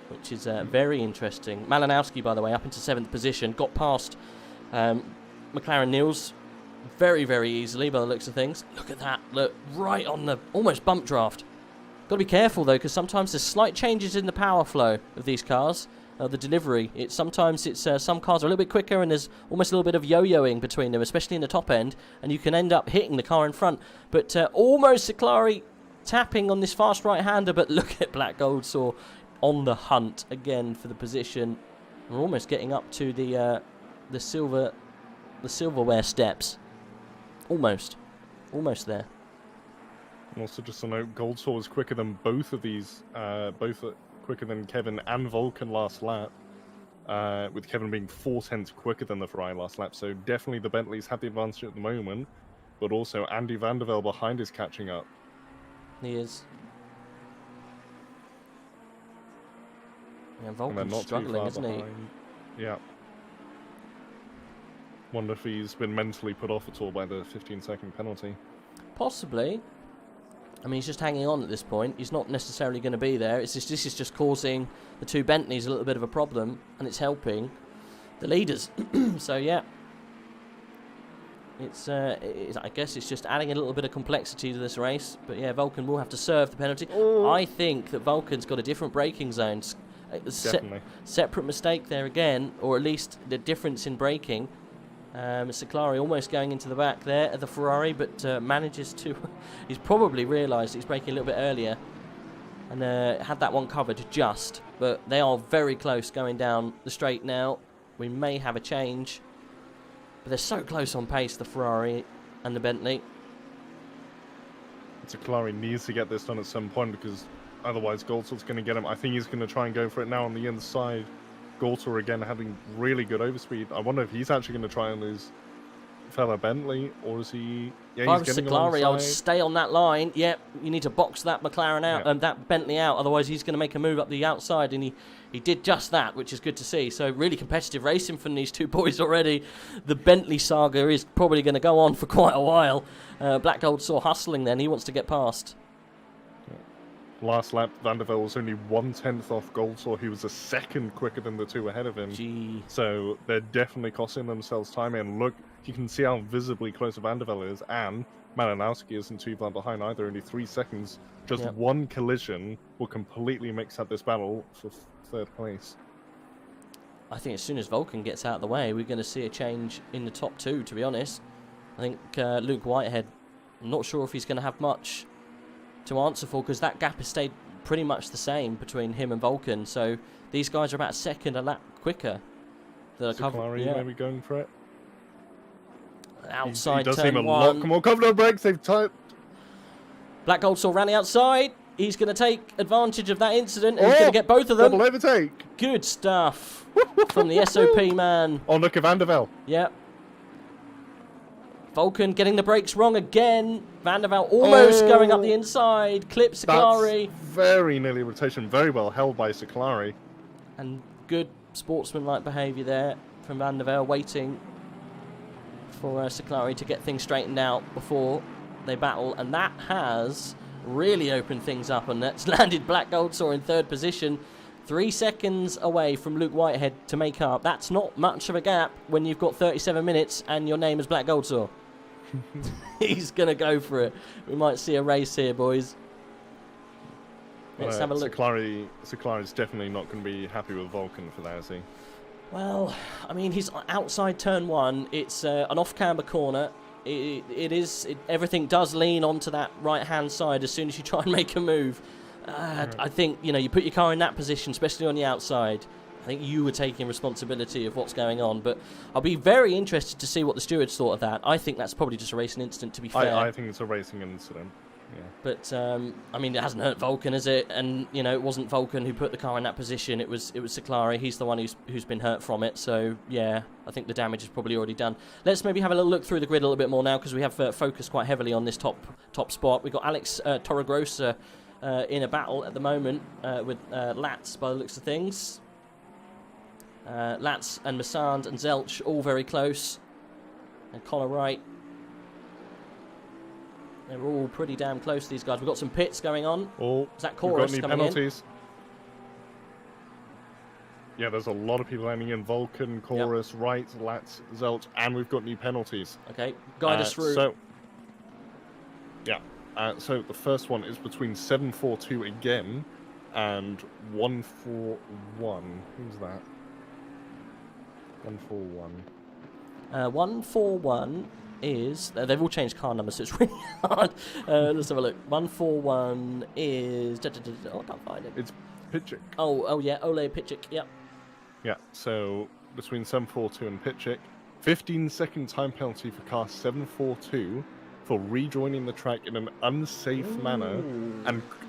which is very interesting. Malinowski, by the way, up into 7th position, got past McLaren Niels very easily by the looks of things. Look at that, look, right on the almost bump draft. Got to be careful though, because sometimes there's slight changes in the power flow of these cars, the delivery. Sometimes some cars are a little bit quicker, and there's almost a little bit of yo-yoing between them, especially in the top end, and you can end up hitting the car in front. But almost Siclari tapping on this fast right-hander, but look at Black Gold Saw on the hunt again for the position. We're almost getting up to the silverware steps. Almost there. And also just a note, Goldsaw was quicker than both of these, quicker than Kevin and Vulcan last lap, with Kevin being 4 tenths quicker than the Ferrari last lap. So definitely the Bentleys have the advantage at the moment, but also Andy van der Velde behind is catching up. He is. Yeah, Vulcan's struggling, isn't he? Yeah. Wonder if he's been mentally put off at all by the 15-second penalty. Possibly. I mean, he's just hanging on at this point. He's not necessarily going to be there. It's just, this is just causing the two Bentleys a little bit of a problem, and it's helping the leaders. So, yeah. I guess it's just adding a little bit of complexity to this race. But, yeah, Vulcan will have to serve the penalty. Oh. I think that Vulcan's got a different braking zone. Separate mistake there again, or at least the difference in braking. Siclari almost going into the back there of the Ferrari, but manages to... he's probably realised he's braking a little bit earlier and had that one covered just. But they are very close going down the straight now. We may have a change. But they're so close on pace, the Ferrari and the Bentley. Siclari needs to get this done at some point, because otherwise Goldsaw's going to get him. I think he's going to try and go for it now on the inside. Goldsaw again having really good overspeed. I wonder if he's actually going to try and lose fellow Bentley, or is he... Yeah, if I was Siclari, I would stay on that line. Yep, you need to box that McLaren out, and that Bentley out, otherwise he's going to make a move up the outside, and he did just that, which is good to see. So really competitive racing from these two boys already. The Bentley saga is probably going to go on for quite a while. Black Gold Saw hustling then, he wants to get past. Last lap, Van der Velde was only 1/10 off Goldsaw. He was a second quicker than the two ahead of him. Gee. So they're definitely costing themselves time. And look, you can see how visibly close Van der Velde is. And Malinowski isn't too far behind either, only 3 seconds. Just one collision will completely mix up this battle for third place. I think as soon as Vulcan gets out of the way, we're going to see a change in the top two, to be honest. I think Luke Whitehead, I'm not sure if he's going to have much to answer for, because that gap has stayed pretty much the same between him and Vulcan. So these guys are about a second a lap quicker The cover, Saccari maybe going for it. Outside he does turn seem a one. lot more confident. Brakes. They've tied. Black Gold Saw ran the outside. He's going to take advantage of that incident, and he's going to get both of them. Double overtake. Good stuff from the SOP man. Oh, look at Van der Velde. Yep. Vulcan getting the brakes wrong again. Van der Velde almost going up the inside. Clips Saccari. That's very nearly rotation. Very well held by Saccari. And good sportsmanlike behaviour there from Van der Velde, waiting for Saccari to get things straightened out before they battle. And that has really opened things up, and that's landed Black Gold Saw in third position. 3 seconds away from Luke Whitehead to make up. That's not much of a gap when you've got 37 minutes and your name is Black Gold Saw. He's going to go for it. We might see a race here, boys. Let's have a look. Saccari's definitely not going to be happy with Vulcan for that, is he? Well, I mean, he's outside turn one. It's an off-camber corner. Everything does lean onto that right-hand side as soon as you try and make a move. I think, you put your car in that position, especially on the outside. I think you were taking responsibility of what's going on, but I'll be very interested to see what the stewards thought of that. I think that's probably just a racing incident, to be fair. I think it's a racing incident, yeah. But, I mean, it hasn't hurt Vulcan, has it? And, it wasn't Vulcan who put the car in that position. It was Saccari. He's the one who's been hurt from it. So, yeah, I think the damage is probably already done. Let's maybe have a little look through the grid a little bit more now, because we have focused quite heavily on this top spot. We've got Alex Torregrossa in a battle at the moment with Latz, by the looks of things. Latz and Massand and Zelch all very close. And Connor Wright. They're all pretty damn close, these guys. We've got some pits going on. Oh, is that Chorus coming penalties? Yeah, there's a lot of people landing in. Vulcan, Chorus, Wright, Latz, Zelch, and we've got new penalties. Okay, guide us through. So the first one is between 742 again and 141. Who's that? 141. 141 is... they've all changed car numbers, so it's really hard. Let's have a look. 141 is... I can't find it. It's Pitchik. Oh yeah, Ole Pitchik, yep. Yeah, so between 742 and Pitchik, 15-second time penalty for car 742 for rejoining the track in an unsafe manner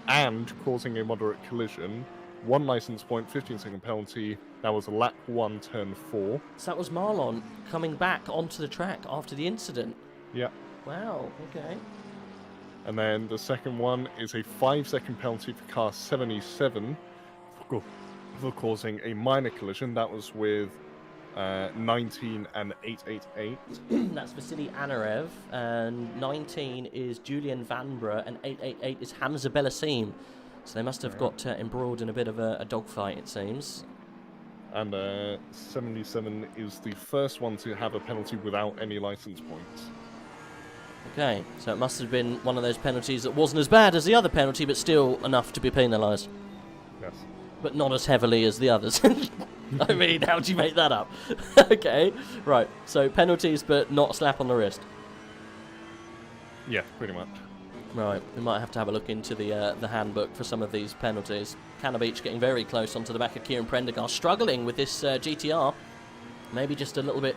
and causing a moderate collision. 1 license point, 15-second penalty. That was lap 1, turn 4. So that was Marlon coming back onto the track after the incident. Yeah. Wow, okay. And then the second one is a 5-second penalty for car 77 for causing a minor collision. That was with 19 and 888. That's Vasily Anarev, and 19 is Julian Vanbrugh, and 888 is Hamza Bellasim. So they must have got embroiled in a bit of a dogfight, it seems. And 77 is the first one to have a penalty without any license points. Okay, so it must have been one of those penalties that wasn't as bad as the other penalty, but still enough to be penalised. Yes. But not as heavily as the others. I mean, how do you make that up? Okay, right, so penalties, but not a slap on the wrist. Yeah, pretty much. Right, we might have to have a look into the handbook for some of these penalties. Canna Beach getting very close onto the back of Kieran Prendergast, struggling with this GTR. Maybe just a little bit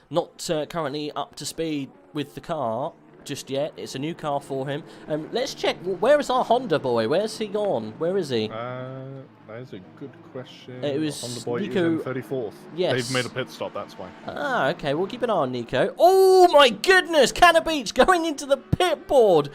not currently up to speed with the car just yet. It's a new car for him. Let's check. Where is our Honda boy? Where's he gone? Where is he? That is a good question. It was Honda boy Nico. is in 34th. Yes. They've made a pit stop, that's why. Ah, okay. We'll keep an eye on Nico. Oh, my goodness. Canna Beach going into the pit board.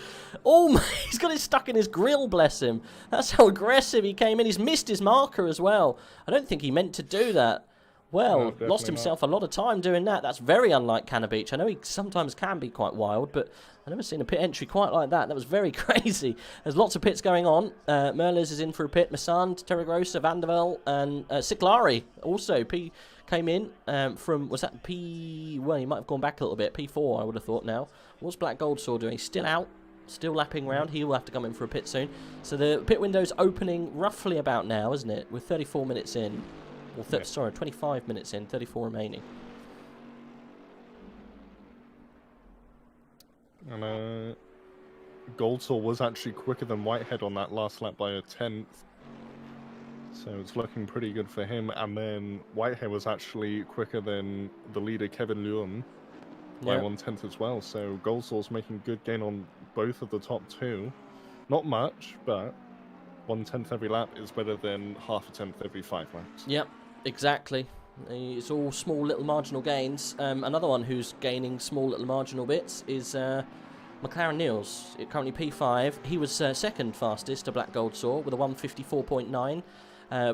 Oh, my. He's got it stuck in his grill, bless him. That's how aggressive he came in. He's missed his marker as well. I don't think he meant to do that. Well, No, lost himself a lot of time doing that. That's very unlike Canna Beach. I know he sometimes can be quite wild, but I've never seen a pit entry quite like that. That was very crazy. There's lots of pits going on. Merles is in for a pit. Massand, Terragrossa, Vandervelde, and Saccari also. Came in from, was that P... Well, he might have gone back a little bit. P4, I would have thought now. What's Black Gold Saw doing? Still out. Still lapping around. He will have to come in for a pit soon. So the pit window's opening roughly about now, isn't it? We're 34 minutes in. Well, sorry, 25 minutes in, 34 remaining. And Goldsaw was actually quicker than Whitehead on that last lap by a 10th. So it's looking pretty good for him. And then Whitehead was actually quicker than the leader, Kevin Leung, by 1/10 as well. So Goldsaw's making good gain on both of the top two. Not much, but 1/10 every lap is better than half a tenth every 5 laps. Yep, exactly. It's all small little marginal gains. Another one who's gaining small little marginal bits is McLaren Niels, currently P5. He was second fastest to Black Gold Saw with a 154.9,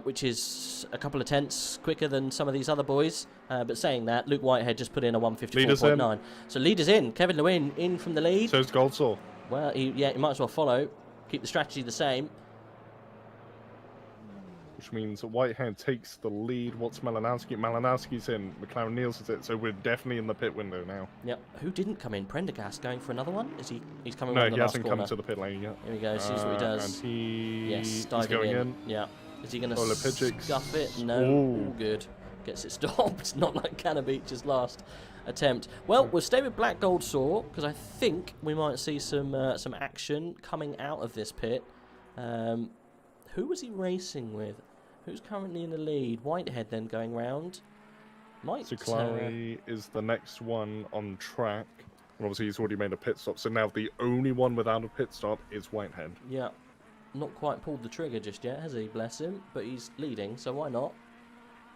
which is a couple of tenths quicker than some of these other boys. But saying that, Luke Whitehead just put in a 154.9. So leaders in. Kevin Lewin in from the lead. So is Gold Saw. Well, he might as well follow. Keep the strategy the same. Which means Whitehead takes the lead. What's Malinowski? Malinowski's in. McLaren Niels is it. So we're definitely in the pit window now. Yep. Who didn't come in? Prendergast going for another one? Is he? He's coming. No, around the he last hasn't corner. come to the pit lane yet. Here we go. See what he does. And he's diving going in. Yeah. Is he going to Olapidjic. scuff it? No. All good. Gets it stopped. Not like Canna Beach's last attempt. Well, we'll stay with Black Gold Saw because I think we might see some action coming out of this pit. Who was he racing with? Who's currently in the lead? Whitehead then going round. Clary is the next one on track. And obviously he's already made a pit stop. So now the only one without a pit stop is Whitehead. Yeah. Not quite pulled the trigger just yet, has he? Bless him. But he's leading, so why not?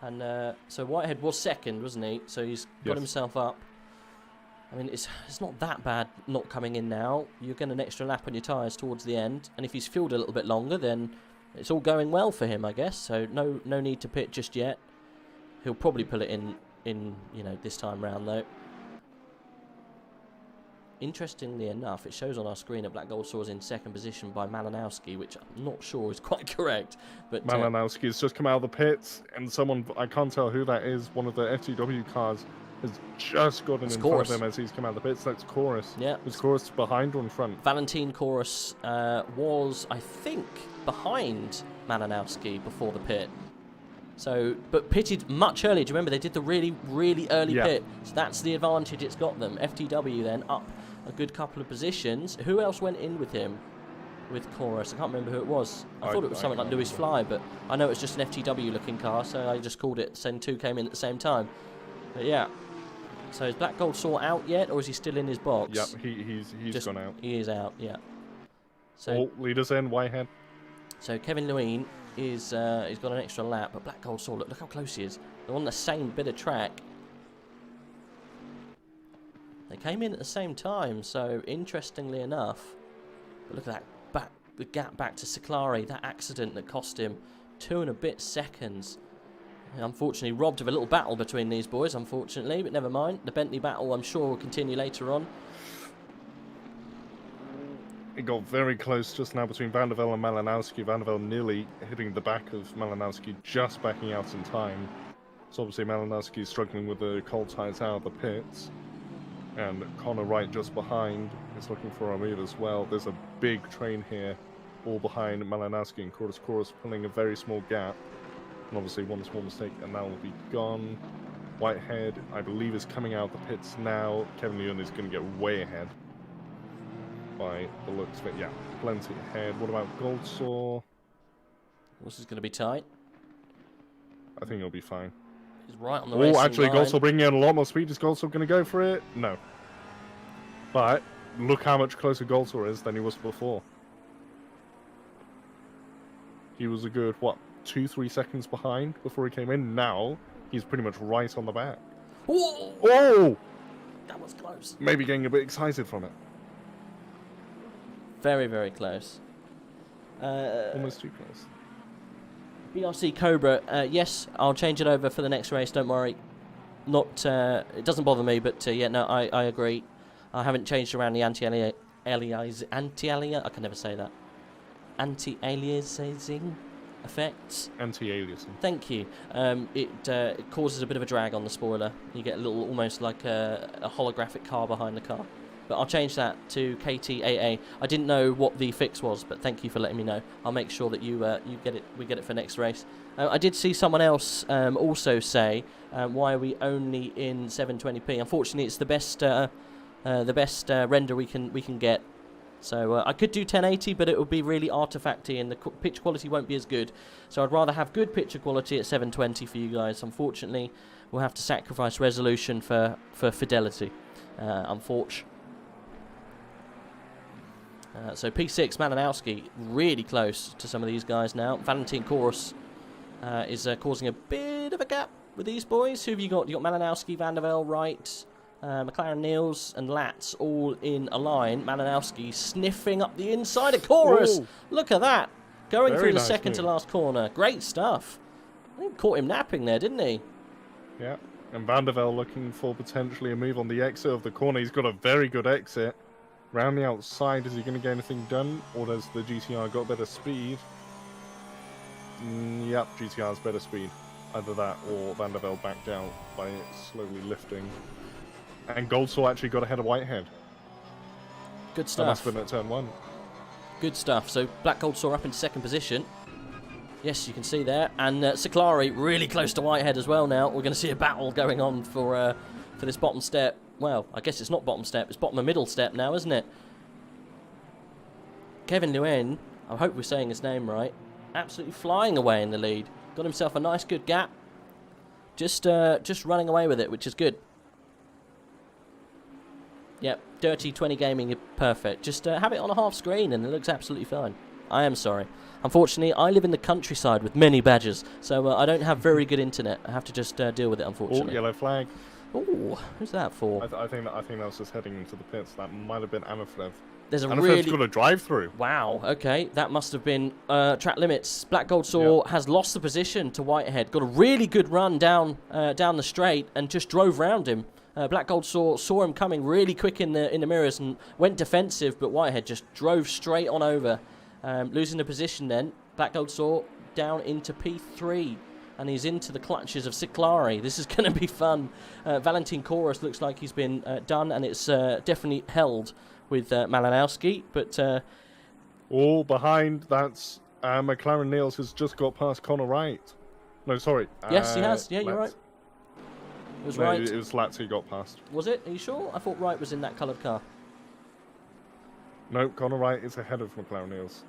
And so Whitehead was second, wasn't he? So he's got himself up. I mean, it's not that bad not coming in now. You're getting an extra lap on your tyres towards the end. And if he's fueled a little bit longer, then it's all going well for him, I guess. So no need to pit just yet. He'll probably pull it in this time round though. Interestingly enough, it shows on our screen that Black Gold Saw is in second position by Malinowski, which I'm not sure is quite correct. But Malinowski's just come out of the pits, and someone, I can't tell who that is, one of the FTW cars has just gotten in front of him as he's come out of the pits. That's Chorus. Yeah. Was Chorus behind or in front? Valentin Chorus was, I think, behind Malinowski before the pit. So, but pitted much earlier. Do you remember they did the really, really early pit? So that's the advantage it's got them. FTW then up a good couple of positions. Who else went in with him? With Chorus? I can't remember who it was. I thought it was something like Lewis Fly, but I know it's just an FTW looking car, so I just called it. Sen 2 came in at the same time. But yeah. So is Black Gold Saw out yet, or is he still in his box? Yep, he's gone out. He is out, yeah. So all leaders in, Whitehead. So Kevin Lewin is he's got an extra lap, but Black Gold Saw, look how close he is. They're on the same bit of track. They came in at the same time, so interestingly enough, but look at that the gap back to Siklari, that accident that cost him 2 and a bit seconds. Unfortunately robbed of a little battle between these boys, unfortunately, but never mind. The Bentley battle, I'm sure, will continue later on. It got very close just now between Van der Velde and Malinowski. Van der Velde nearly hitting the back of Malinowski, just backing out in time. So obviously Malinowski struggling with the cold tyres out of the pits. And Connor Wright just behind is looking for a move as well. There's a big train here, all behind Malinowski and Chorus pulling a very small gap. And obviously one small mistake and that will be gone. Whitehead, I believe, is coming out of the pits now. Kevin Leung is going to get way ahead by the looks of it. Yeah, plenty ahead. What about Gold Saw? This is going to be tight. I think he'll be fine. He's right on the racing actually, line. Gold Saw bringing in a lot more speed. Is Gold Saw going to go for it? No. But look how much closer Gold Saw is than he was before. He was a good, 2-3 seconds behind before he came in. Now he's pretty much right on the back. Whoa! Oh! That was close. Maybe getting a bit excited from it. Very, very close. Almost too close. BRC Cobra, yes, I'll change it over for the next race, don't worry. Not, it doesn't bother me, but yeah, no, I agree. I haven't changed around the anti-aliasing, I can never say that. Anti-aliasing effects. Anti-aliasing. Thank you. It causes a bit of a drag on the spoiler. You get a little, almost like a holographic car behind the car. But I'll change that to KTAA. I didn't know what the fix was, but thank you for letting me know. I'll make sure that you get it. We get it for next race. I did see someone else also say, "Why are we only in 720p?" Unfortunately, it's the best render we can get. So I could do 1080, but it would be really artifacty and the picture quality won't be as good. So I'd rather have good picture quality at 720 for you guys. Unfortunately, we'll have to sacrifice resolution for fidelity, unfortunately. So P6, Malinowski, really close to some of these guys now. Valentin Chorus is causing a bit of a gap with these boys. Who have you got? You've got Malinowski, Van der Velde, Wright, McLaren Niels and Latz all in a line. Malinowski sniffing up the inside of Chorus. Ooh. Look at that. Going Very through the nice second move. to last corner. Great stuff. I think caught him napping there, didn't he? Yeah. And Van der Velde looking for potentially a move on the exit of the corner. He's got a very good exit. Round the outside, is he going to get anything done? Or does the GTR got better speed? Yep, GTR's better speed. Either that or Van der Velde backed out by slowly lifting. And Goldsaw actually got ahead of Whitehead. Good stuff. That must have been at turn 1. Good stuff. So Black Goldsaw up in second position. Yes, you can see there. And Ciclari really close to Whitehead as well now. We're going to see a battle going on for this bottom step. Well, I guess it's not bottom step. It's bottom and middle step now, isn't it? Kevin Luen, I hope we're saying his name right, absolutely flying away in the lead. Got himself a nice good gap. Just running away with it, which is good. Yep, Dirty 20 Gaming, perfect. Just have it on a half screen and it looks absolutely fine. I am sorry. Unfortunately, I live in the countryside with many badgers, so I don't have very good internet. I have to just deal with it, unfortunately. Oh, yellow flag. Oh, who's that for? I think that was just heading into the pits. That might have been Anaflev. There's a Anaflev's got a drive-through. Wow, okay, that must have been track limits. Black Goldsaw has lost the position to Whitehead. Got a really good run down the straight and just drove round him. Black Goldsaw saw him coming really quick in the mirrors and went defensive, but Whitehead just drove straight on over, losing the position. Then Black Goldsaw down into P3. And he's into the clutches of Ciclari. This is going to be fun. Valentin Chorus looks like he's been done, and it's definitely held with Malinowski. But all behind, that's McLaren Niels has just got past Connor Wright. No, sorry. Yes, he has. Yeah, you're right. It was Wright. It was Latz who got past. Was it? Are you sure? I thought Wright was in that coloured car. No, Connor Wright is ahead of McLaren Niels.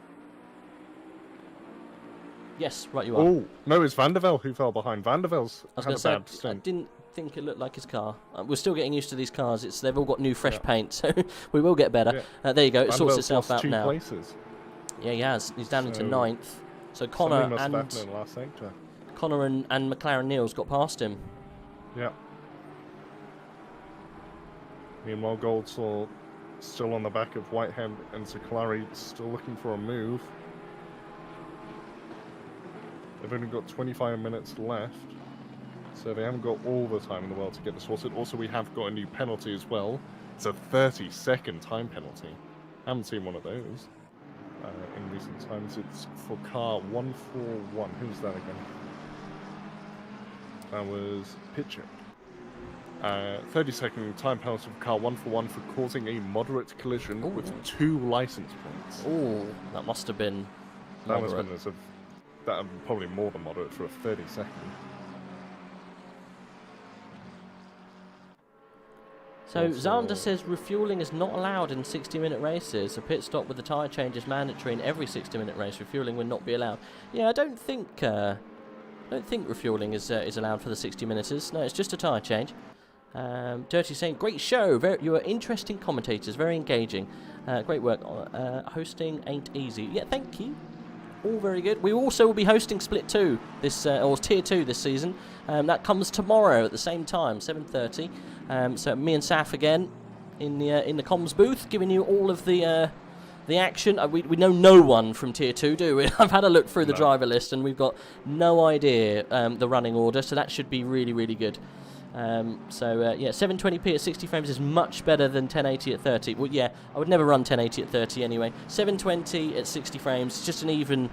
Yes, right you are. Oh, no, it's Van der Velde who fell behind. Van der Velde's had a bad stint. I didn't think it looked like his car. We're still getting used to these cars. They've all got new fresh paint, so we will get better. Yeah. There you go. It Van sorts Velde's itself out 2 now. places. Yeah, he has. He's down into 9th. So Connor must have happened in the last sector. Connor and McLaren Niels got past him. Yeah. Meanwhile, Goldsaw still on the back of Whitehead and Ciclari still looking for a move. They've only got 25 minutes left, so they haven't got all the time in the world to get this sorted. Also, we have got a new penalty as well. It's a 30-second time penalty. Haven't seen one of those in recent times. It's for car 141. Who's that again? That was Pitcher. 30-second time penalty for car 141 for causing a moderate collision with 2 license points. Oh, that must have been moderate. That would be probably more than moderate for a 30-second. So Xander says refueling is not allowed in 60-minute races. A pit stop with a tyre change is mandatory in every 60-minute race. Refueling would not be allowed. Yeah, I don't think refueling is allowed for the 60-minuters. No, it's just a tyre change. Dirty saying, great show. You are interesting commentators, very engaging. Great work. Hosting ain't easy. Yeah, thank you. All very good. We also will be hosting Split 2 or Tier 2 this season. That comes tomorrow at the same time, 7:30. So me and Saf again in the comms booth, giving you all of the action. We know no one from Tier 2, do we? I've had a look through the driver list and we've got no idea the running order, so that should be really, really good. Yeah, 720p at 60 frames is much better than 1080 at 30. Well, yeah, I would never run 1080 at 30 anyway. 720 at 60 frames, it's just an even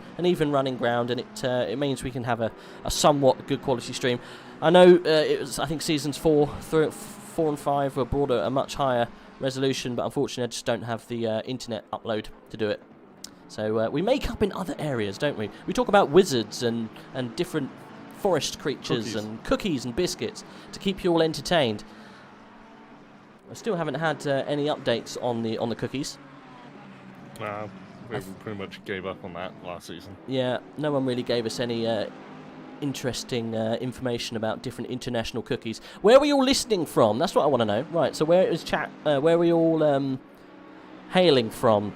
running ground, and it means we can have a somewhat good quality stream. I know I think seasons 4 and 5 were brought a much higher resolution, but unfortunately I just don't have the internet upload to do it. So we make up in other areas, don't we? We talk about wizards and different forest creatures and cookies and biscuits to keep you all entertained. I still haven't had any updates on the cookies. We pretty much gave up on that last season. Yeah, no one really gave us any interesting information about different international cookies. Where were you all listening from? That's what I want to know. Right, so where is chat? Where were you all hailing from?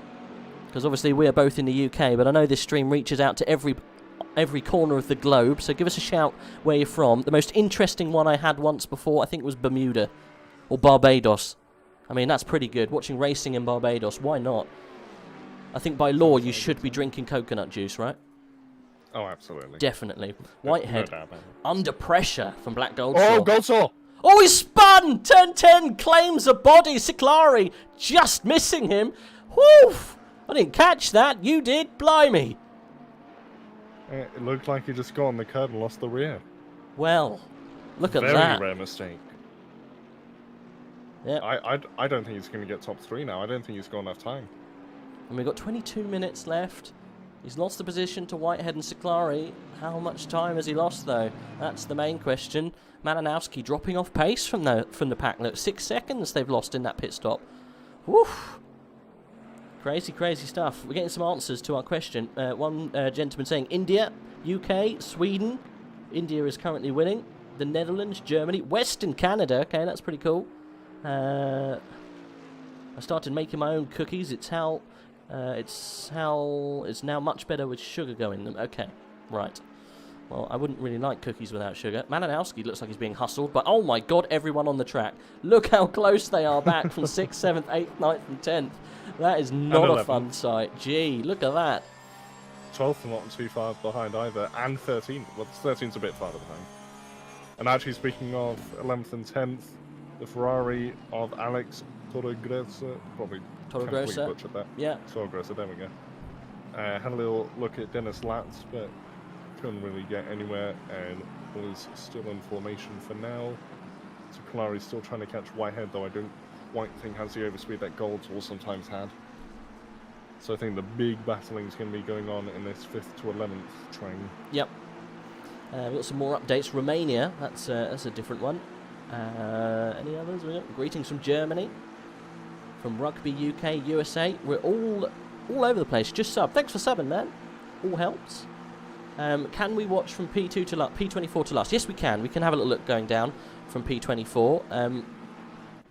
Because obviously we are both in the UK, but I know this stream reaches out to every corner of the globe, so give us a shout where you're from. The most interesting one I had once before, I think, was Bermuda or Barbados. I mean, that's pretty good. Watching racing in Barbados, why not? I think by law you should be drinking coconut juice, right? Oh, absolutely. Definitely. Whitehead, No doubt about it. under pressure from Black Gold. Oh, Goldsaw! Oh, he spun! Turn 10 claims a body. Ciclari just missing him. Woof! I didn't catch that. You did. Blimey. It looked like he just got on the curb and lost the rear. Well, look at Very that. rare mistake. Yep. I don't think he's going to get top 3 now. I don't think he's got enough time. And we've got 22 minutes left. He's lost the position to Whitehead and Ciclari. How much time has he lost, though? That's the main question. Malinowski dropping off pace from the pack. Look, 6 seconds they've lost in that pit stop. Woof. Crazy, crazy stuff. We're getting some answers to our question. One gentleman saying India, UK, Sweden. India is currently winning. The Netherlands, Germany, Western Canada. Okay, that's pretty cool. I started making my own cookies. It's now much better with sugar going in them. Okay, right. Well, I wouldn't really like cookies without sugar. Malinowski looks like he's being hustled, but oh my god, everyone on the track. Look how close they are back from 6th, 7th, 8th, 9th and 10th. That is not a fun sight. Gee, look at that. 12th not too far behind either, and 13th. Well, 13th's a bit farther behind. And actually, speaking of 11th and 10th, the Ferrari of Alex Torregrossa, probably Torregrossa, butchered that. Yeah. Torregrossa, there we go. Had a little look at Dennis Latz, but couldn't really get anywhere, and was still in formation for now. So Clary's still trying to catch Whitehead, though I don't quite think has the overspeed that Golds will sometimes had. So I think the big battling is going to be going on in this 5th to 11th train. Yep. We've got some more updates. Romania, that's a different one. Any others? Greetings from Germany, from Rugby UK, USA. We're all over the place. Just sub. Thanks for subbing, man. All helps. Can we watch from P2 to P24 to last? Yes, we can. We can have a little look going down from P24.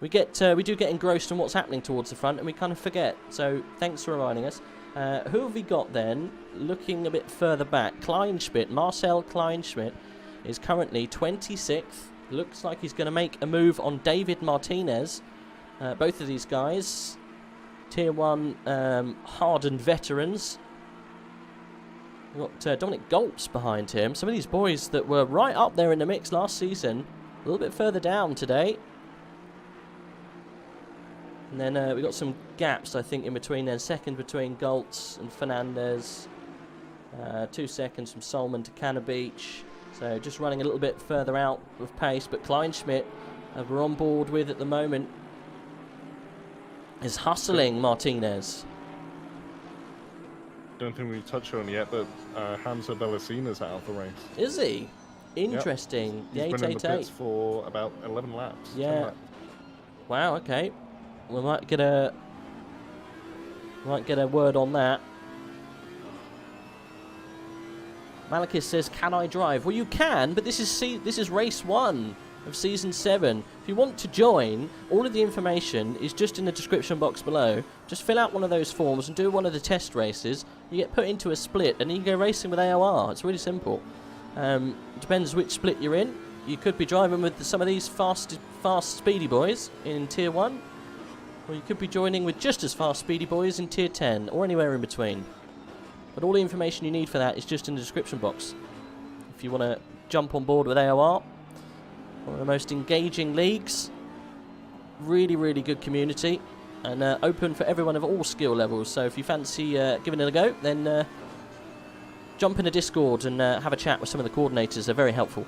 We do get engrossed in what's happening towards the front, and we kind of forget. So thanks for reminding us. Who have we got then? Looking a bit further back, Kleinschmidt, Marcel Kleinschmidt is currently 26th. Looks like he's going to make a move on David Martinez. Both of these guys, Tier 1 hardened veterans. We've got Dominic Goltz behind him. Some of these boys that were right up there in the mix last season, a little bit further down today. And then we got some gaps, I think, in between then. Second between Goltz and Fernandez. 2 seconds from Solman to Canna Beach. So just running a little bit further out of pace. But Kleinschmidt, we're on board with at the moment, is hustling Martinez. Don't think we've touched on it yet, but Hamza Bellassina's out of the race. Is he? Interesting. Yep. He's been in the 888. pits for about 11 laps. Yeah. Laps. Wow, okay. We might get a word on that. Malakis says, "Can I drive?" Well, you can, but this is race 1 of season 7. If you want to join, all of the information is just in the description box below. Just fill out one of those forms and do one of the test races. You get put into a split, and then you go racing with AOR. It's really simple. Depends which split you're in. You could be driving with some of these fast, speedy boys in Tier 1. Or you could be joining with just as fast, speedy boys in Tier 10, or anywhere in between. But all the information you need for that is just in the description box. If you want to jump on board with AOR, one of the most engaging leagues, really, really good community, and open for everyone of all skill levels. So if you fancy giving it a go, then jump in a Discord and have a chat with some of the coordinators. They're very helpful.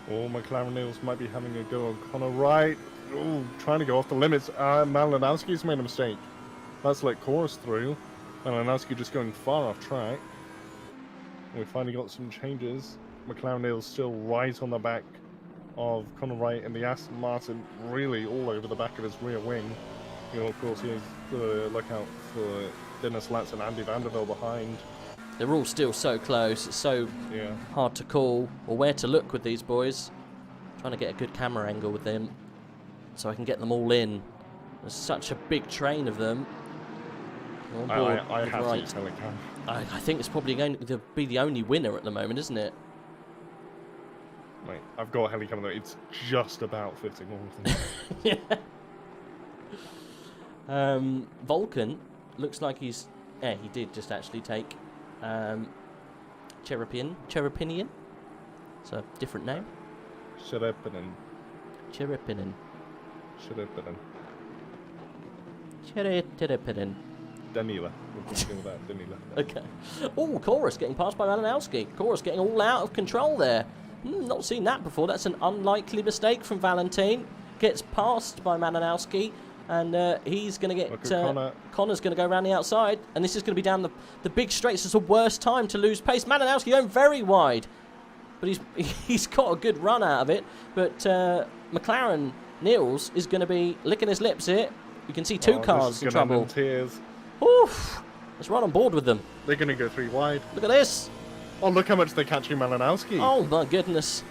Oh, McLaren Niels might be having a go on Connor Wright. Oh, trying to go off the limits. Malinowski's made a mistake. Let's let Chorus through. Malinowski just going far off track. We finally got some changes. McLaren Niels still right on the back of Connor Wright, and the Aston Martin really all over the back of his rear wing. You know, of course, he's look out for Dennis Latz and Andy Vandervelde behind. They're all still so close. It's so hard to call or where to look with these boys. Trying to get a good camera angle with them so I can get them all in. There's such a big train of them. I have to use Helicam. I think it's probably going to be the only winner at the moment, isn't it? Wait, I've got a Helicam though. It's just about fitting all of them. Yeah. Vulcan looks like he's... Yeah, he did just actually take Cherupinian. It's a different name. Cherupinian. Danila. We'll deal with that, Danila. Okay. Oh, Chorus getting passed by Malinowski. Chorus getting all out of control there. Not seen that before. That's an unlikely mistake from Valentine. Gets passed by Malinowski. And he's going to get... Connor's going to go around the outside. And this is going to be down the big straights. It's the worst time to lose pace. Malinowski going very wide. But he's got a good run out of it. But McLaren Niels is going to be licking his lips here. You can see two cars in trouble. Oof. Let's run on board with them. They're going to go 3 wide. Look at this. Oh, look how much they're catching Malinowski. Oh, my goodness.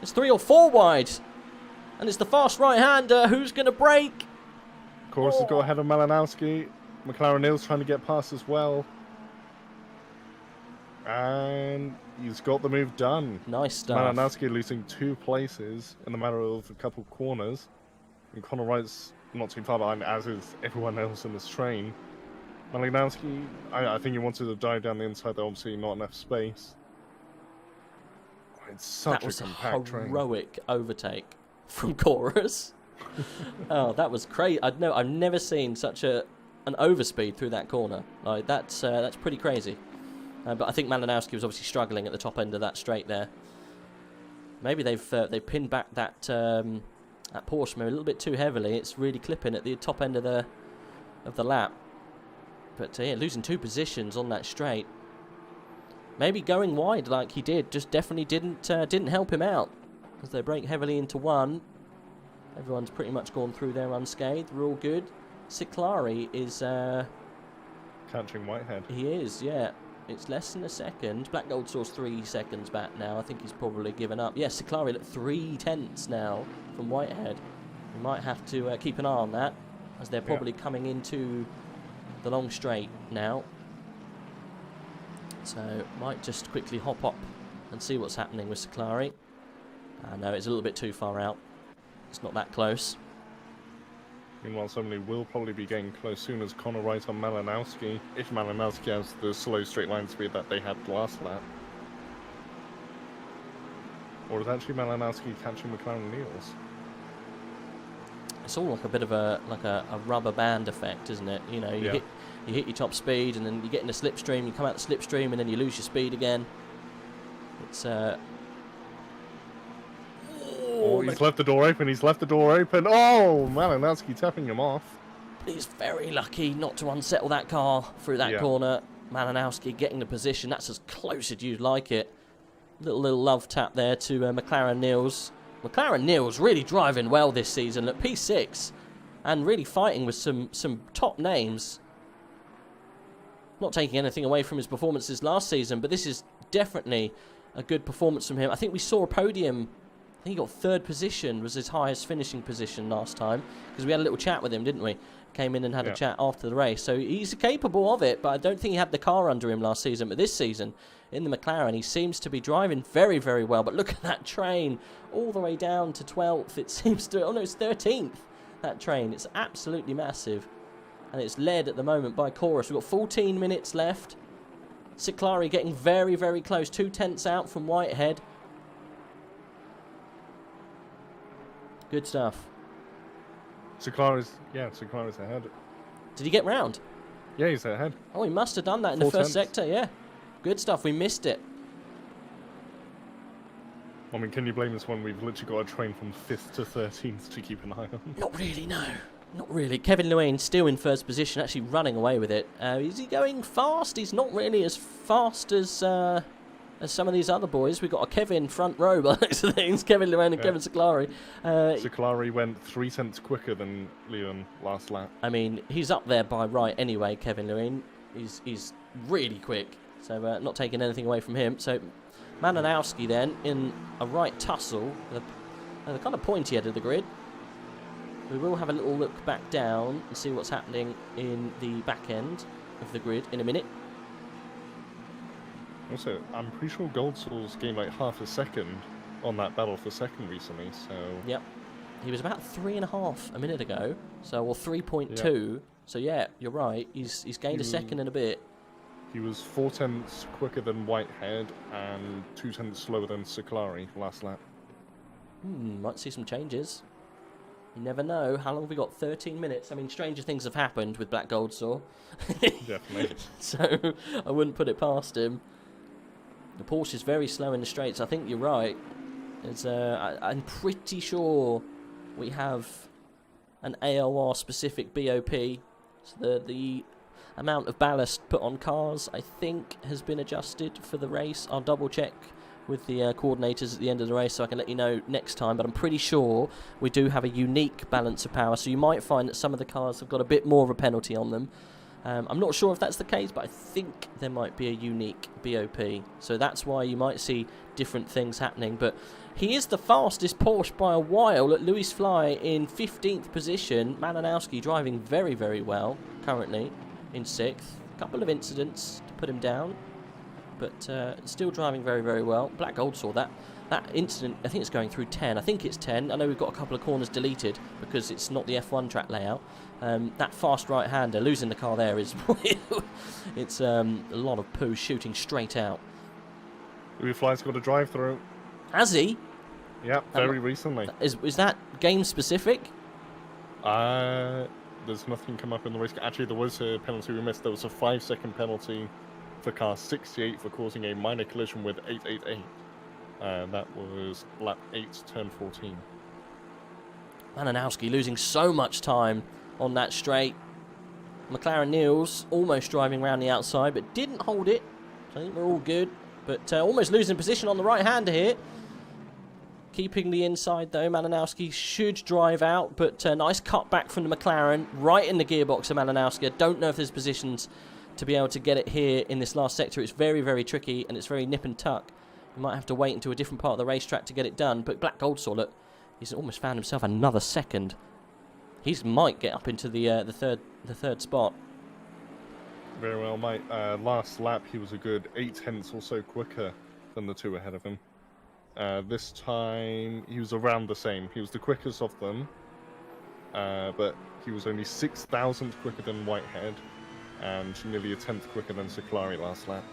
It's 3 or 4 wide. And it's the fast right-hander who's going to break. Of course, has got ahead of Malinowski. McLaren Niels trying to get past as well. And he's got the move done. Nice stuff. Malinowski losing 2 places in the matter of a couple corners. And Connor Wright's not too far behind, as is everyone else in this train. Malinowski, I think he wanted to dive down the inside, there obviously not enough space. It's such a compact train. That was a heroic overtake from Chorus. Oh, that was crazy. I've never seen such an overspeed through that corner. Like that's pretty crazy. But I think Malinowski was obviously struggling at the top end of that straight there. Maybe they've pinned back that Porsche maybe a little bit too heavily. It's really clipping at the top end of the lap. But yeah, losing 2 positions on that straight. Maybe going wide like he did just definitely didn't help him out. As they brake heavily into 1. Everyone's pretty much gone through there unscathed. We're all good. Ciclari is... catching Whitehead. He is, yeah. It's less than a second. Black Gold Source 3 seconds back now. I think he's probably given up. Yeah, Ciclari at 3/10 now from Whitehead. We might have to keep an eye on that, as they're probably coming into the long straight now. So might just quickly hop up and see what's happening with Ciclari. No, it's a little bit too far out. It's not that close. Meanwhile, somebody will probably be getting close soon as Connor Wright on Malinowski, if Malinowski has the slow straight line speed that they had last lap. Or is actually Malinowski catching McLaren Niels? It's all like a bit of a rubber band effect, isn't it? You know, you hit your top speed, and then you get in the slipstream, you come out the slipstream, and then you lose your speed again. It's Oh, he's left the door open. Oh, Malinowski tapping him off. He's very lucky not to unsettle that car through that corner. Malinowski getting the position. That's as close as you'd like it. Little love tap there to McLaren Niels. McLaren Niels really driving well this season at P6 and really fighting with some top names. Not taking anything away from his performances last season, but this is definitely a good performance from him. I think we saw a podium. I think he got 3rd position, was his highest finishing position last time, because we had a little chat with him, didn't we? Came in and had a chat after the race. So he's capable of it, but I don't think he had the car under him last season. But this season, in the McLaren, he seems to be driving very, very well. But look at that train, all the way down to 12th. It seems to, oh no, it's 13th, that train. It's absolutely massive. And it's led at the moment by Chorus. We've got 14 minutes left. Ciclari getting very, very close. 2/10 out from Whitehead. Good stuff. Ciclari's ahead. Did he get round? Yeah, he's ahead. Oh, he must have done that in the first sector, yeah. Good stuff, we missed it. I mean, can you blame this one? We've literally got a train from 5th to 13th to keep an eye on. Not really, no. Not really. Kevin Lewin still in first position, actually running away with it. Is he going fast? He's not really as fast as as some of these other boys. We've got a Kevin front row by the looks of things. Kevin Lewan and Kevin Siclari. Siclari went 3 tenths quicker than Lewan last lap. I mean, he's up there by right anyway, Kevin Lewan. He's really quick, so not taking anything away from him. So Malinowski then in a right tussle, the kind of pointy end of the grid. We will have a little look back down and see what's happening in the back end of the grid in a minute. Also, I'm pretty sure Goldsoul's gained like half a second on that battle for second recently, so... Yep. He was about 3.5 a minute ago, so, or 3.2. Yep. So yeah, you're right, he's gained a second and a bit. He was 4 tenths quicker than Whitehead and 2 tenths slower than Siclari last lap. Might see some changes. You never know. How long have we got? 13 minutes. I mean, stranger things have happened with Black Goldsoul. Definitely. So I wouldn't put it past him. The Porsche is very slow in the straights. I think you're right. I'm pretty sure we have an AOR specific BOP. So the amount of ballast put on cars, I think, has been adjusted for the race. I'll double check with the coordinators at the end of the race so I can let you know next time, but I'm pretty sure we do have a unique balance of power, so you might find that some of the cars have got a bit more of a penalty on them. I'm not sure if that's the case, but I think there might be a unique BOP, so that's why you might see different things happening. But he is the fastest Porsche by a while. Look, Louis Fly in 15th position, Malinowski driving very, very well currently in 6th. A couple of incidents to put him down, but still driving very, very well. Black Goldsoul, that incident, I think it's going through 10. I think it's 10. I know we've got a couple of corners deleted because it's not the F1 track layout. That fast right-hander, losing the car there is... it's a lot of poo shooting straight out. Louis Fly's got a drive-through. Has he? Yep, very recently. Is that game-specific? There's nothing come up in the race. Actually, there was a penalty we missed. There was a 5-second penalty for car 68 for causing a minor collision with 888. That was lap 8, turn 14. Malinowski losing so much time on that straight. McLaren Niels almost driving around the outside, but didn't hold it. So I think we're all good. But almost losing position on the right-hander here. Keeping the inside, though. Malinowski should drive out, but nice cut back from the McLaren. Right in the gearbox of Malinowski. I don't know if there's positions to be able to get it here in this last sector. It's very, very tricky, and it's very nip and tuck. You might have to wait until a different part of the racetrack to get it done. But Black Goldsoul, look, he's almost found himself another second. He might get up into the third spot. Very well, mate. Last lap, he was a good 8 tenths or so quicker than the two ahead of him. This time, he was around the same. He was the quickest of them, but he was only 6 thousandths quicker than Whitehead, and nearly a tenth quicker than Siclari last lap.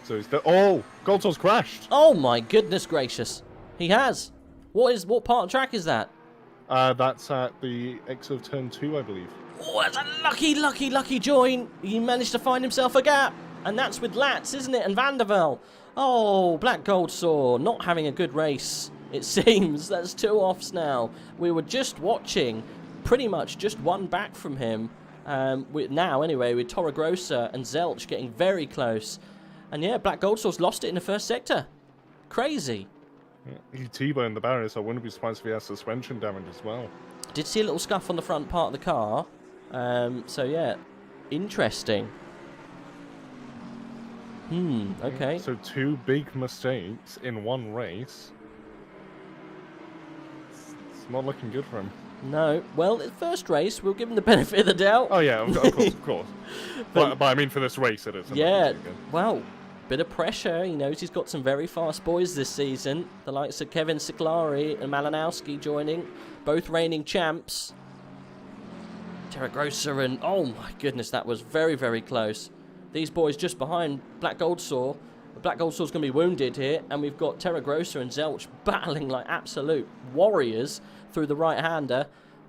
So he's oh, Goldsoul's crashed. Oh my goodness gracious, he has. What part of track is that? That's at the exit of turn 2, I believe. Oh, that's a lucky join. He managed to find himself a gap, and that's with Latz, isn't it? And Van der Vel. Oh, Black Goldsoul not having a good race. It seems that's 2 offs now. We were just watching, pretty much just one back from him. Now, anyway, with Torregrossa and Zelch getting very close. And yeah, Black Goldsoul's lost it in the first sector. Crazy. Yeah, he T-boned the barrier, so I wouldn't be surprised if he has suspension damage as well. Did see a little scuff on the front part of the car. So yeah, interesting. Okay. So 2 big mistakes in one race. It's not looking good for him. No. Well, the first race, we'll give him the benefit of the doubt. Oh yeah, of course. but I mean, for this race, it is. Yeah. Well, bit of pressure. He knows he's got some very fast boys this season. The likes of Kevin Siclari and Malinowski joining, both reigning champs. Torregrossa and oh my goodness, that was very, very close. These boys just behind Black Goldsoul. Black Goldsoul's going to be wounded here, and we've got Torregrossa and Zelch battling like absolute warriors through the right-hander,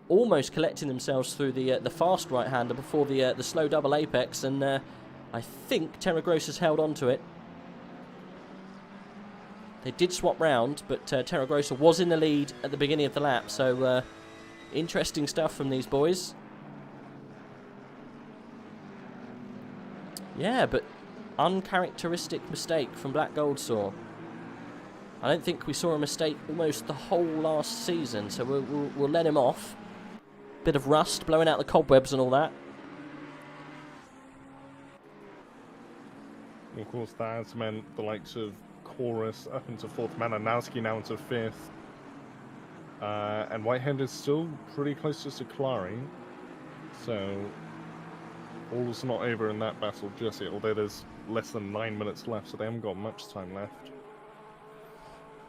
almost collecting themselves through the fast right-hander before the slow double apex, and I think Torregrossa's held on to it. They did swap round, but Torregrossa was in the lead at the beginning of the lap, so interesting stuff from these boys. Yeah, but uncharacteristic mistake from Black Gold Saw. I don't think we saw a mistake almost the whole last season, so we'll let him off. Bit of rust, blowing out the cobwebs and all that. Of course, that has meant the likes of Chorus up into 4th, Mananowski now into 5th. And Whitehead is still pretty close to Saklari. So, all's not over in that battle just yet, although there's less than 9 minutes left, so they haven't got much time left.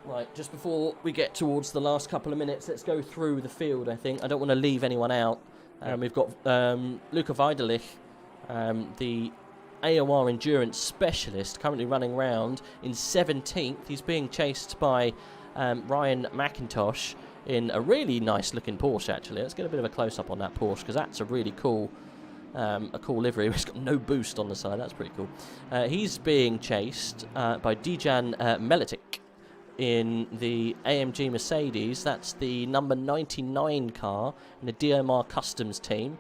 Right, just before we get towards the last couple of minutes, let's go through the field, I think. I don't want to leave anyone out. We've got Luca Weidelich, the AOR Endurance Specialist, currently running around in 17th. He's being chased by Ryan McIntosh in a really nice looking Porsche, actually. Let's get a bit of a close-up on that Porsche, because that's a really cool livery. It's got no boost on the side. That's pretty cool. He's being chased by Dejan Melitic in the AMG Mercedes. That's the number 99 car in the DMR Customs team,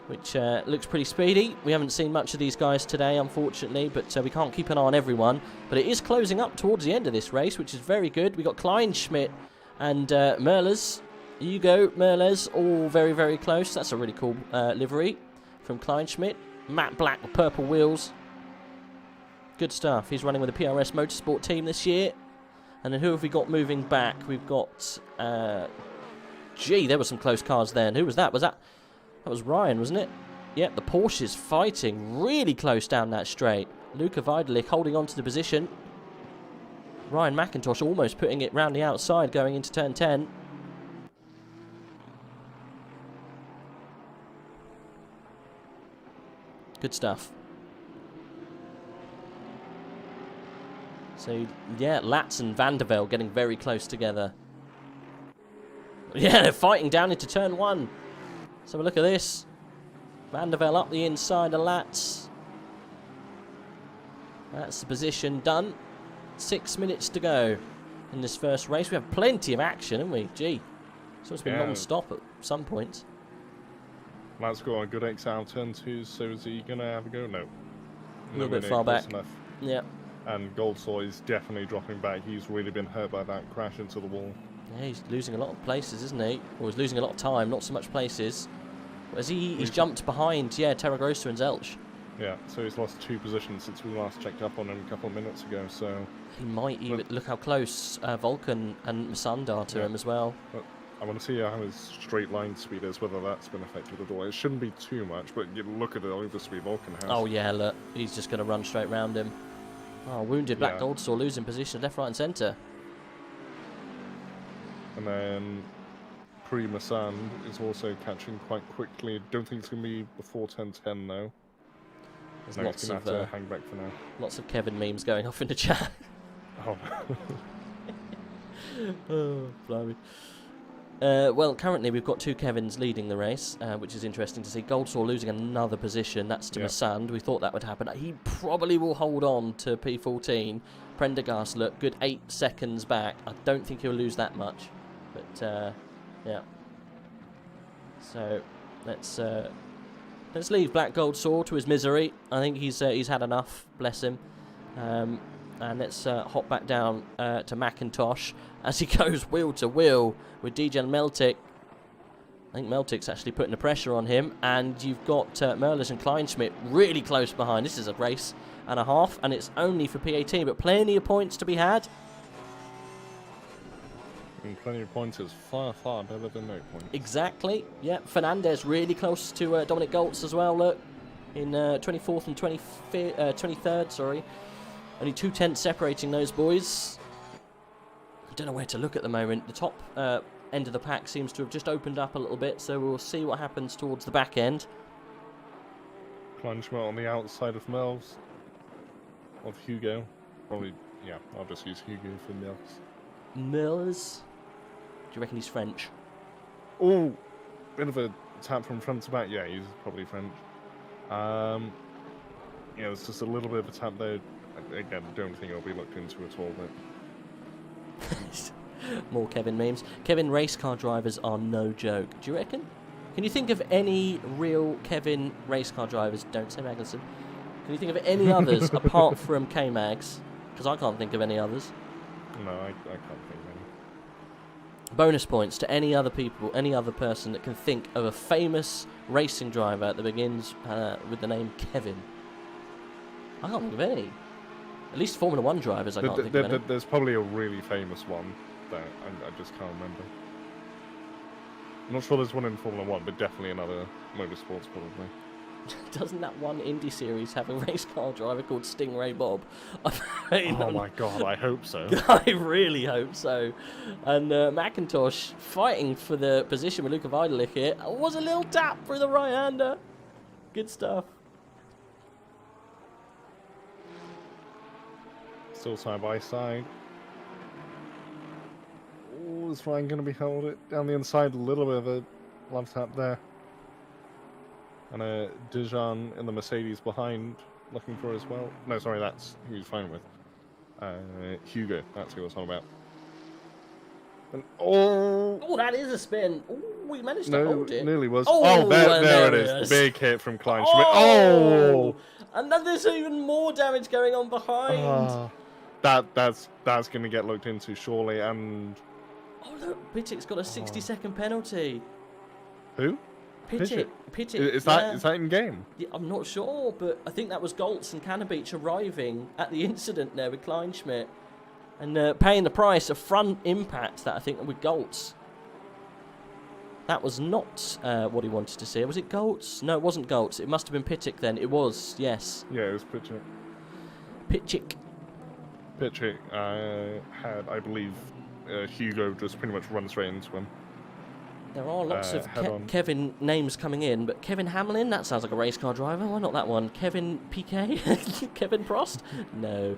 which looks pretty speedy. We haven't seen much of these guys today, unfortunately, but we can't keep an eye on everyone. But it is closing up towards the end of this race, which is very good. We've got Kleinschmidt and Merles. You go, Merles, all very, very close. That's a really cool livery from Kleinschmidt. Matte black with purple wheels. Good stuff. He's running with the PRS Motorsport team this year. And then who have we got moving back? We've got... gee, there were some close cars then. Who was that? That was Ryan, wasn't it? Yep, the Porsche's fighting really close down that straight. Luca Weidelich holding on to the position. Ryan McIntosh almost putting it round the outside going into turn 10. Good stuff. So, yeah, Latz and Van der Velde getting very close together. Yeah, they're fighting down into turn 1. So look at this. Van der Velde up the inside of Latz. That's the position done. 6 minutes to go in this first race. We have plenty of action, haven't we? Gee. It's supposed to be non-stop at some points. Latz got a good exit out of turn 2, so is he going to have a go? No. A little bit far back. Enough. Yeah. And Goldsaw is definitely dropping back. He's really been hurt by that crash into the wall. Yeah, he's losing a lot of places, isn't he? Or he's losing a lot of time, not so much places. As he's jumped behind, yeah, Terra Grossa and Zelch. Yeah, so he's lost 2 positions since we last checked up on him a couple of minutes ago, so... He might even... Look how close Vulcan and Masand are to him as well. But I want to see how his straight line speed is, whether that's been affected at all. It shouldn't be too much, but you look at the overspeed Vulcan has. Oh yeah, look, he's just going to run straight round him. Oh, wounded Black Gold Saw losing position left, right and centre. And then Masand is also catching quite quickly. Don't think it's going to be before turn 10 though. There's no, lots he's going of to have to hang back for now. Lots of Kevin memes going off in the chat. Oh. Oh, blimey. Well, currently we've got 2 Kevins leading the race, which is interesting to see. Goldsaw losing another position. That's to Masand. We thought that would happen. He probably will hold on to P14. Prendergast, look, good 8 seconds back. I don't think he'll lose that much. But, yeah. So, let's leave Black Goldsaw to his misery. I think he's had enough, bless him. And let's hop back down to McIntosh as he goes wheel to wheel with Dejan Meltic. I think Meltic's actually putting the pressure on him. And you've got Merles and Kleinschmidt really close behind. This is a race and a half, and it's only for P18, but plenty of points to be had. And plenty of points is far, far better than no points. Exactly. Yeah, Fernandez really close to Dominic Goltz as well, look. In 24th and 23rd, sorry. Only 2 tenths separating those boys. I don't know where to look at the moment. The top end of the pack seems to have just opened up a little bit, so we'll see what happens towards the back end. Kleinschmidt on the outside of Mills. Of Hugo. Probably, yeah, I'll just use Hugo for Mills. Mills? Do you reckon he's French? Oh, bit of a tap from front to back. Yeah, he's probably French. Yeah, it's just a little bit of a tap there. Again, don't think it'll be looked into at all, but... More Kevin memes. Kevin race car drivers are no joke. Do you reckon? Can you think of any real Kevin race car drivers? Don't say Magnussen. Can you think of any others apart from K-Mags? Because I can't think of any others. No, I can't think of any. Bonus points to any other people, any other person that can think of a famous racing driver that begins with the name Kevin. I can't think of any. At least Formula 1 drivers, I can't think of any. There's probably a really famous one that I just can't remember. I'm not sure there's one in Formula 1, but definitely in other motorsports, probably. Doesn't that one Indy series have a race car driver called Stingray Bob? Oh my god, I hope so. I really hope so. And McIntosh fighting for the position with Luca Vidalik here. Was a little tap for the right-hander. Good stuff. Still side by side. Oh, is Ryan going to be held it down the inside? A little bit of a love tap there. And Dijon in the Mercedes behind, looking for as well. No, sorry, that's who he's fine with. Hugo, that's who I was on about. And, oh, that is a spin. Oh, we managed to hold it. Nearly was. Oh, there it is. The big hit from Kleinschmidt. Oh! And then there's even more damage going on behind. That's going to get looked into, surely, and... Oh, look, Pittick's got a 60-second penalty. Who? Pittick. Is that in game? Yeah, I'm not sure, but I think that was Goltz and Cannabeach arriving at the incident there with Kleinschmidt and paying the price of front impact that I think with Goltz. That was not what he wanted to see. Was it Goltz? No, it wasn't Goltz. It must have been Pittick then. It was, yes. Yeah, it was Pittick. Pittick had, I believe, Hugo just pretty much run straight into him. There are lots of Kevin names coming in, but Kevin Hamlin, that sounds like a race car driver. Why not that one? Kevin Piquet? Kevin Prost? No.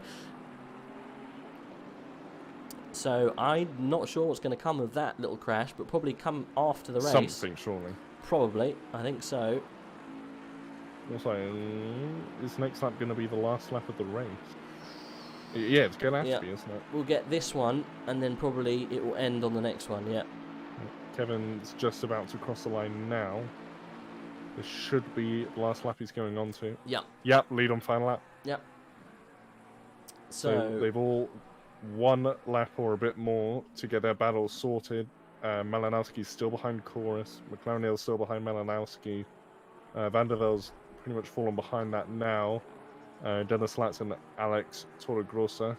So I'm not sure what's going to come of that little crash, but probably come after the race. Something, surely. Probably, I think so. Also, is next lap going to be the last lap of the race? Yeah, it's going to have to be, isn't it? We'll get this one, and then probably it will end on the next one, yeah. Kevin's just about to cross the line now. This should be the last lap he's going on to. Yep, lead on final lap. Yep. So they've all one lap or a bit more to get their battles sorted. Malinowski's still behind Chorus. McLaren still behind Malinowski. Van der Vel's pretty much fallen behind that now. Dennis Latz and Alex Torregrossa.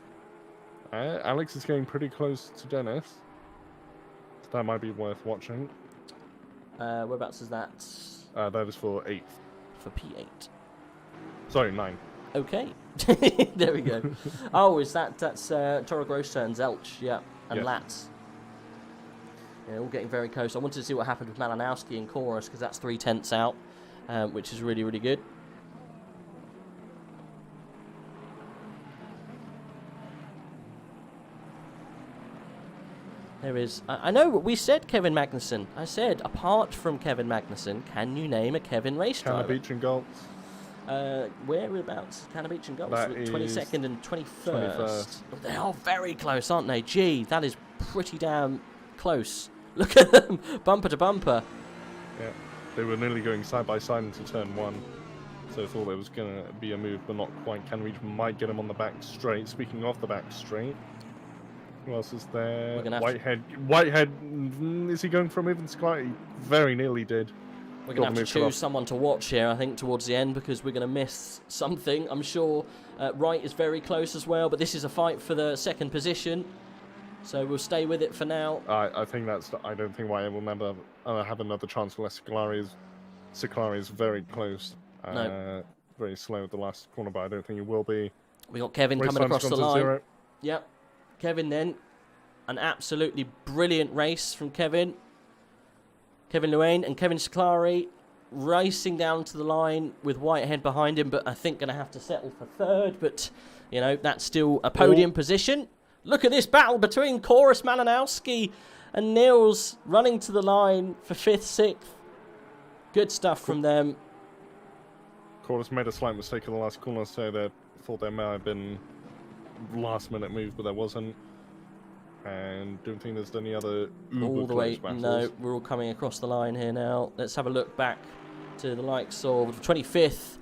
Alex is getting pretty close to Dennis. That might be worth watching. Whereabouts is that? That is for 8th. For P8. Sorry, 9. Okay. There we go. Oh, that's Torregrossa and Zelch, yeah. And Latz. Yeah, all getting very close. I wanted to see what happened with Malinowski and Chorus, because that's 3/10 out, which is really, really good. There is... I know, we said Kevin Magnussen. I said, apart from Kevin Magnussen, can you name a Kevin race driver? Cannabeach and Goltz. Whereabouts? Cannabeach and Goltz? That 22nd and 21st. Oh, they are very close, aren't they? Gee, that is pretty damn close. Look at them, bumper to bumper. Yeah, they were nearly going side by side into turn 1. So I thought there was going to be a move, but not quite. Cannabeach might get him on the back straight. Speaking of the back straight, who else is there? Whitehead. Whitehead, is he going for a move in Sky? He very nearly did. We're going to have to choose someone to watch here, I think, towards the end, because we're going to miss something. I'm sure Wright is very close as well, but this is a fight for the second position. So we'll stay with it for now. I think that's... I don't think Whitehead will never have another chance unless Siclari is very close. No. Very slow at the last corner, but I don't think he will be. We got Kevin coming across the line. Yep. Kevin then. An absolutely brilliant race from Kevin. Kevin Luane and Kevin Siclari racing down to the line with Whitehead behind him, but I think going to have to settle for third. But, you know, that's still a podium position. Look at this battle between Chorus Malinowski and Nils running to the line for 5th, 6th. Good stuff from them. Chorus made a slight mistake in the last corner, so they thought there may have been last-minute move, but there wasn't. And don't think there's any other all the way battles. No, we're all coming across the line here now. Let's have a look back to the likes of 25th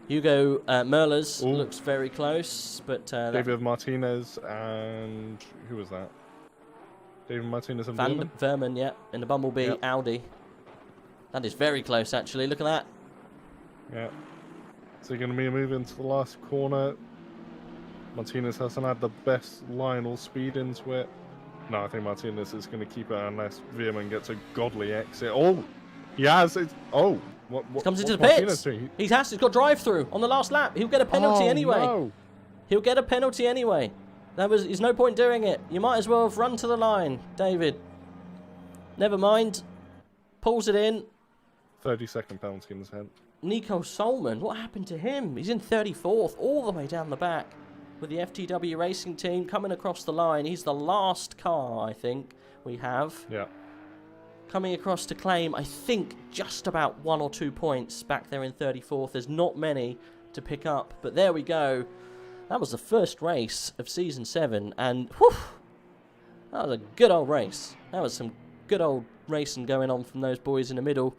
Hugo Merlers looks very close, but David Martinez and who was that? David Martinez and Van Vermen, yeah, in the Bumblebee Audi. That is very close, actually. Look at that. Yeah. So going to be a move into the last corner. Martinez hasn't had the best line or speed into it. No, I think Martinez is going to keep it unless Veerman gets a godly exit. Oh, he has. What he comes into the pits. He's got drive-through on the last lap. He'll get a penalty anyway. No. He'll get a penalty anyway. There's no point doing it. You might as well have run to the line, David. Never mind. Pulls it in. 30-second penalty in his head. Nico Solman, what happened to him? He's in 34th, all the way down the back with the FTW Racing team coming across the line. He's the last car, I think, we have. Yeah. Coming across to claim, I think, just about 1 or 2 points back there in 34th. There's not many to pick up, but there we go. That was the first race of Season 7, and whew, that was a good old race. That was some good old racing going on from those boys in the middle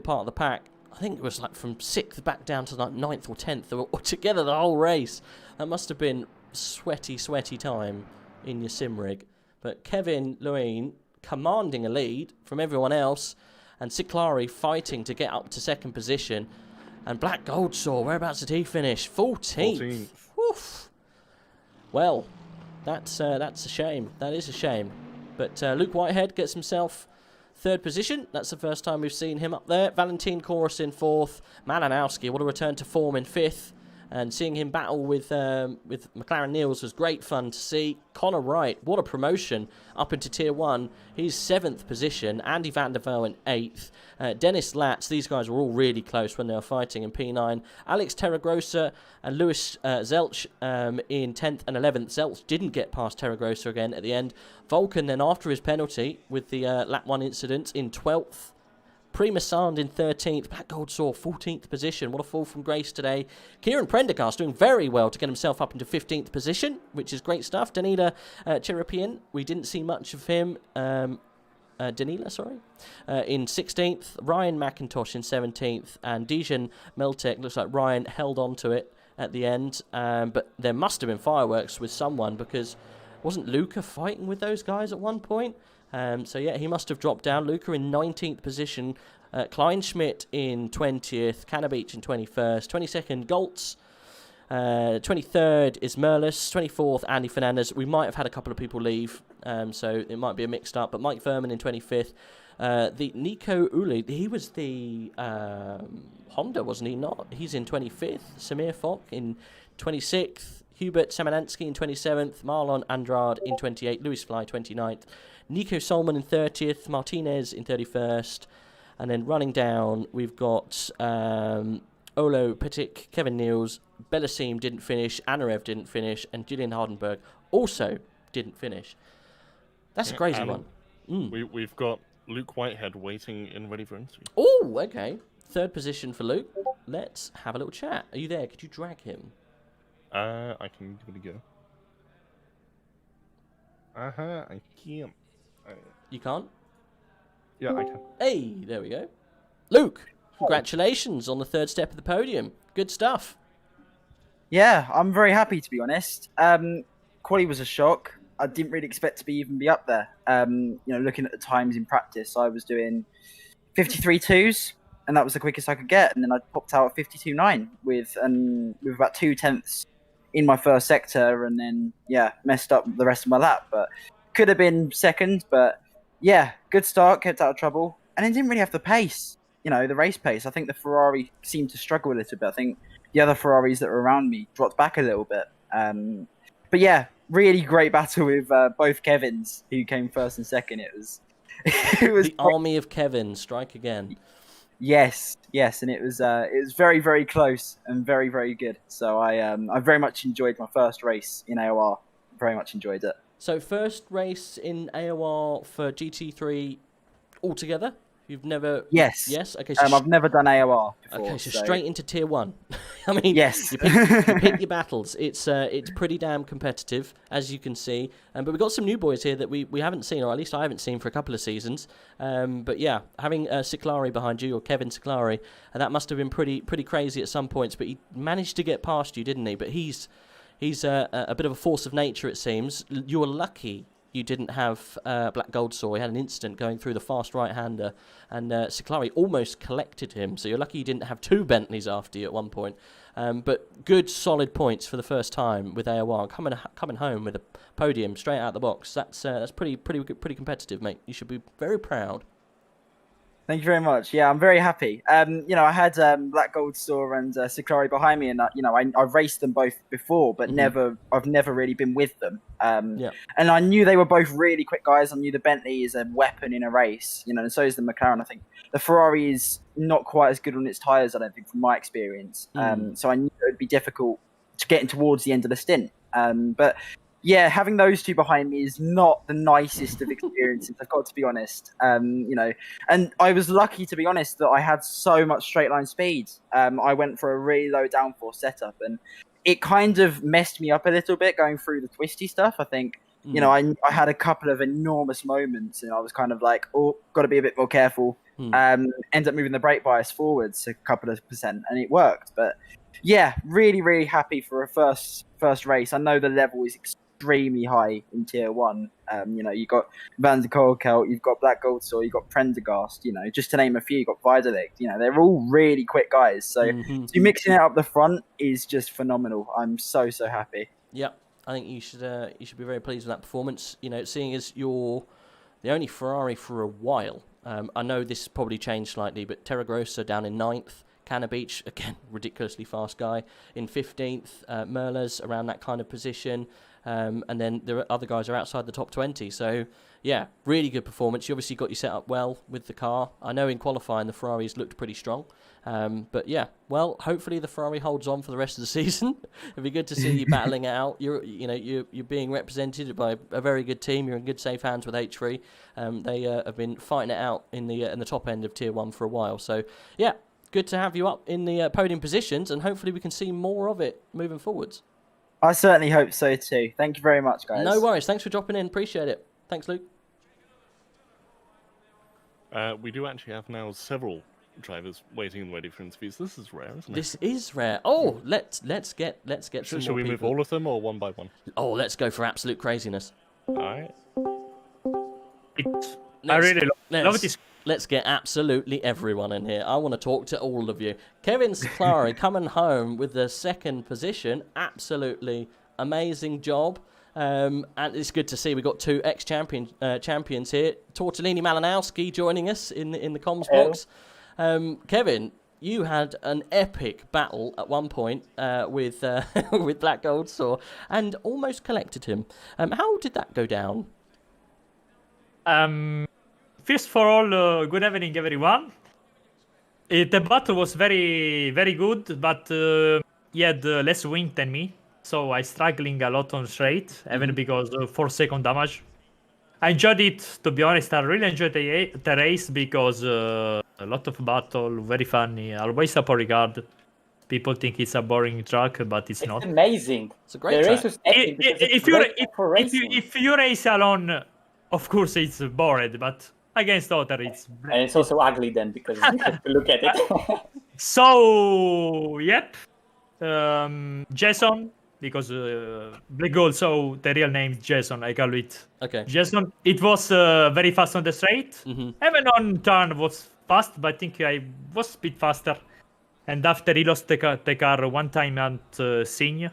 part of the pack. I think it was like from 6th back down to like 9th or 10th. They were all together the whole race. That must have been sweaty time in your sim rig. But Kevin Lewin commanding a lead from everyone else, and Ciclari fighting to get up to 2nd position. And Black Goldsaw, whereabouts did he finish? 14th. Woof. Well, that's a shame. That is a shame. But Luke Whitehead gets himself 3rd position. That's the first time we've seen him up there. Valentin Chorus in 4th. Malinowski, what a return to form, in 5th. And seeing him battle with McLaren Niels was great fun to see. Connor Wright, what a promotion up into Tier 1. He's 7th position. Andy van der Vel in 8th. Dennis Latz, these guys were all really close when they were fighting in P9. Alex Terragrossa and Lewis Zelch in 10th and 11th. Zelch didn't get past Terragrossa again at the end. Vulcan then, after his penalty with the lap 1 incident, in 12th. Prima Sand in 13th. Black Goldsaw, 14th position. What a fall from grace today. Kieran Prendergast doing very well to get himself up into 15th position, which is great stuff. Danila Cherapian, we didn't see much of him. Danila, sorry. In 16th. Ryan McIntosh in 17th. And Dijon Meltek, looks like Ryan held on to it at the end. But there must have been fireworks with someone, because wasn't Luca fighting with those guys at one point? So yeah, he must have dropped down. Luca in 19th position, Kleinschmidt in 20th, Cannabeach in 21st, 22nd Goltz, 23rd is Merlis, 24th Andy Fernandez. We might have had a couple of people leave, so it might be a mixed up, but Mike Verman in 25th. The Nico Uli, he was the Honda, wasn't he not? He's in 25th, Samir Fock in 26th, Hubert Semanansky in 27th, Marlon Andrade in 28th, Louis Fly 29th. Nico Solman in 30th, Martinez in 31st, and then running down, we've got Olo Petik, Kevin Niels, Bellasim didn't finish, Anarev didn't finish, and Julian Hardenberg also didn't finish. That's a crazy one. We've got Luke Whitehead waiting in ready for interview. Oh, okay. 3rd position for Luke. Let's have a little chat. Are you there? Could you drag him? I can give it a go. I can't. You can't? Yeah, I can. Hey, there we go. Luke, congratulations on the 3rd step of the podium. Good stuff. Yeah, I'm very happy, to be honest. Quali was a shock. I didn't really expect to even be up there. Looking at the times in practice, I was doing 53.2s, and that was the quickest I could get. And then I popped out at 52.9 with about 2 tenths in my first sector, and then messed up the rest of my lap. But could have been 2nd, but yeah, good start, kept out of trouble, and then didn't really have the pace, the race pace. I think the Ferrari seemed to struggle a little bit. I think the other Ferraris that were around me dropped back a little bit. But yeah, really great battle with both Kevins, who came 1st and 2nd. It was the army of Kevin strike again. Yes, and it was very, very close and very, very good. So I very much enjoyed my first race in AOR. Very much enjoyed it. So first race in AOR for GT3 altogether? You've never... Yes. Yes? Okay, so I've never done AOR before. okay, so straight into Tier 1. I mean, Yes. you pick your battles. It's pretty damn competitive, as you can see. But we've got some new boys here that we haven't seen, or at least I haven't seen for a couple of seasons. But yeah, having Ciclari behind you, or Kevin Ciclari, that must have been pretty crazy at some points. But he managed to get past you, didn't he? But he's a bit of a force of nature, it seems. You were lucky you didn't have Black Gold Saw. He had an instant going through the fast right-hander, and Ciclari almost collected him. So you're lucky you didn't have 2 Bentleys after you at one point. But good, solid points for the first time with AOR. Coming home with a podium straight out the box. That's pretty competitive, mate. You should be very proud. Thank you very much. Yeah, I'm very happy. I had Black Gold Store and Ciclari behind me, and I've raced them both before, but I've never really been with them. And I knew they were both really quick guys. I knew the Bentley is a weapon in a race, and so is the McLaren. I think the Ferrari is not quite as good on its tyres, I don't think, from my experience. So I knew it would be difficult to get in towards the end of the stint. But yeah, having those 2 behind me is not the nicest of experiences, I've got to be honest. And I was lucky, to be honest, that I had so much straight line speed. I went for a really low downforce setup, and it kind of messed me up a little bit going through the twisty stuff. I think, I had a couple of enormous moments, and I was kind of like, oh, got to be a bit more careful. End up moving the brake bias forwards a couple of %, and it worked. But yeah, really, really happy for a first race. I know the level is extremely high in Tier 1. You've got Van der Kolkelt, you've got Black Gold Saw, you've got Prendergast, just to name a few, you've got Viderlicht. They're all really quick guys. So you mixing it up the front is just phenomenal. I'm so happy. Yeah, I think you should be very pleased with that performance. Seeing as you're the only Ferrari for a while. I know this probably changed slightly, but Terragrossa down in 9th. Canna Beach, again, ridiculously fast guy, in 15th. Merla's around that kind of position. And then the other guys are outside the top 20. So, yeah, really good performance. You obviously got you set up well with the car. I know in qualifying the Ferraris looked pretty strong. But, yeah, well, hopefully the Ferrari holds on for the rest of the season. It'd be good to see you battling it out. You're being represented by a very good team. You're in good, safe hands with H3. They have been fighting it out in the top end of Tier 1 for a while. So, yeah, good to have you up in the podium positions, and hopefully we can see more of it moving forwards. I certainly hope so too. Thank you very much, guys. No worries. Thanks for dropping in. Appreciate it. Thanks, Luke. We do actually have now several drivers waiting and ready for interviews. This is rare, isn't it? This is rare. Oh, let's get some Shall more we move people. all of them or one by one? Oh, let's go for absolute craziness. All right. I really love this. Let's get absolutely everyone in here. I want to talk to all of you. Kevin Ciclari coming home with the 2nd position. Absolutely amazing job. And it's good to see we've got 2 champions here. Tortellini Malinowski joining us in the comms box. Kevin, you had an epic battle at one point with with Black Gold Saw and almost collected him. How did that go down? First for all, good evening, everyone. The battle was very, very good, but he had less wing than me, so I struggling a lot on straight, even because of 4-second damage. I enjoyed it, to be honest. I really enjoyed the race because a lot of battle, very funny. Always support Ricard. People think it's a boring track, but it's not. It's amazing. It's a great track. If you race alone, of course it's bored, but against other, it's... And it's also ugly then, because you have to look at it. So, yep. Jason, because Black Gold, so the real name is Jason, I call it. Okay. Jason, it was very fast on the straight. Even on turn was fast, but I think I was a bit faster. And after he lost the car one time at Signy,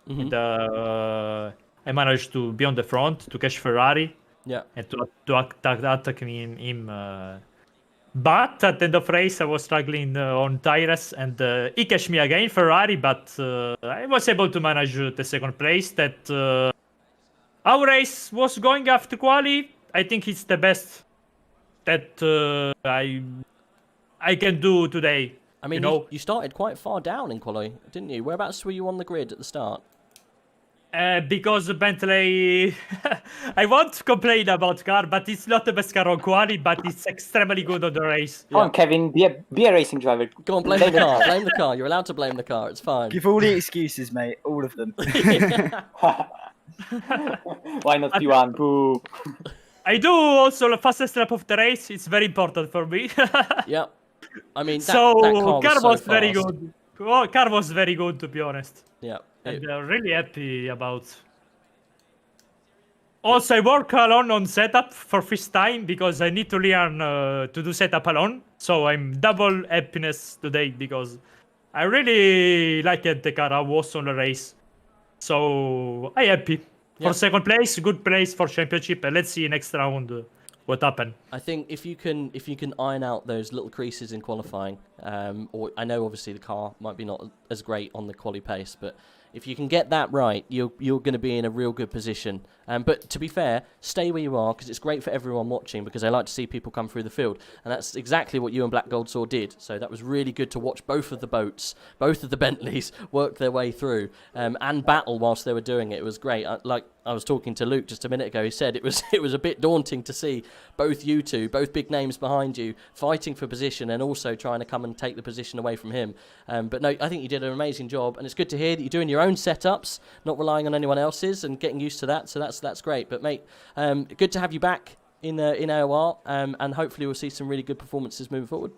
and, I managed to be on the front to catch Ferrari. Yeah. And to attack him. But at the end of race, I was struggling on tires, and he catch me again, Ferrari. But I was able to manage the 2nd place. That our race was going after quali. I think it's the best that I can do today. I mean, you started quite far down in quali, didn't you? Whereabouts were you on the grid at the start? Because Bentley, I won't complain about car, but it's not the best car on quali, but it's extremely good on the race. Come on, Kevin, be a racing driver. Go on, blame the car. Blame the car. You're allowed to blame the car. It's fine. Give all the excuses, mate. All of them. Why not P1? Boo. I do also the fastest lap of the race. It's very important for me. Yep. I mean, that car was was so very fast. good. Oh, car was very good, to be honest. Yeah. And really happy about. Also, I work alone on setup for first time because I need to learn to do setup alone. So I'm double happiness today because I really liked the car I was on the race. So I happy for second place, good place for championship. And let's see next round what happened. I think if you can iron out those little creases in qualifying, or I know obviously the car might be not as great on the quali pace, but if you can get that right, you're going to be in a real good position. But to be fair, stay where you are because it's great for everyone watching because they like to see people come through the field, and that's exactly what you and Black Gold Saw did. So that was really good to watch both of the boats, both of the Bentleys work their way through and battle whilst they were doing it. It was great. Like I was talking to Luke just a minute ago, he said it was a bit daunting to see both you two, both big names behind you, fighting for position and also trying to come and take the position away from him. But no, I think you did an amazing job, and it's good to hear that you're doing your own setups, not relying on anyone else's, and getting used to that. So that's great. But mate, good to have you back in AOR, and hopefully we'll see some really good performances moving forward.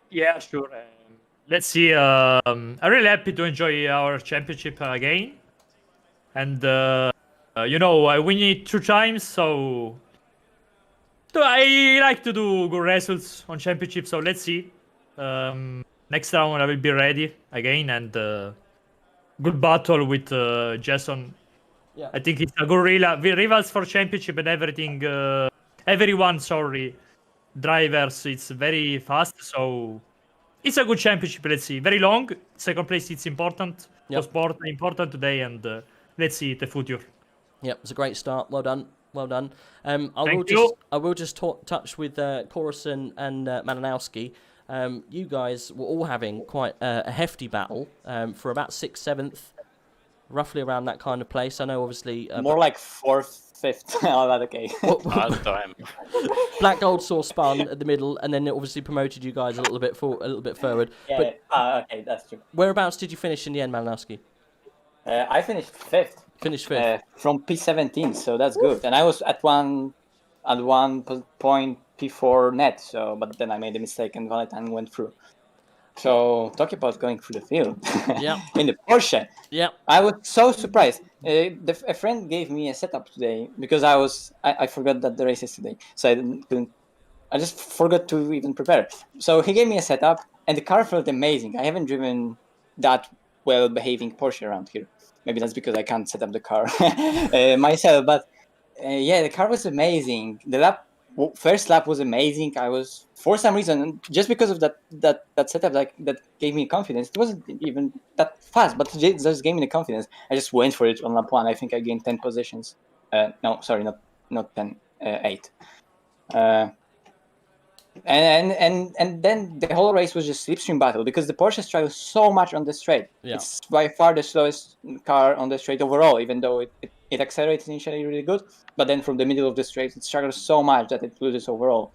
Yeah, sure. Let's see. I'm really happy to enjoy our championship again. And, I win it 2 times, so I like to do good results on championship, so let's see. Next round I will be ready again, and good battle with Jason. Yeah. I think it's a good rivals for championship and everything. Everyone, drivers, it's very fast, so it's a good championship. Let's see. Very long. Second place, it's important. Yep. Sport important today, and let's see the future. Yep, it's a great start. Well done. Well done. I will just touch with Corson and Malinowski. You guys were all having quite a hefty battle for about 6th, 7th, roughly around that kind of place. I know, obviously, More like 4th, 5th. Oh, that's okay. Last time. Black Gold Saw spun at the middle, and then it obviously promoted you guys a little bit forward. Yeah, But okay, that's true. whereabouts did you finish in the end, Malinowski? I finished 5th. Finished 5th. From P17, so that's good. And I was at one point P4 net, but then I made a mistake and Valentine went through. So talk about going through the field. Yeah. In the Porsche. Yeah. I was so surprised. A friend gave me a setup today because I forgot that the race is today, so I just forgot to even prepare. So he gave me a setup, and the car felt amazing. I haven't driven that well-behaving Porsche around here. Maybe that's because I can't set up the car myself. But the car was amazing. The first lap was amazing. I was, for some reason, just because of that setup, that gave me confidence. It wasn't even that fast, but it just gave me the confidence. I just went for it on lap 1. I think I gained 10 positions. No, sorry, not 10, 8. And then the whole race was just slipstream battle because the Porsche struggles so much on the straight. Yeah. It's by far the slowest car on the straight overall, even though it accelerates initially really good, but then from the middle of the straight it struggles so much that it loses overall.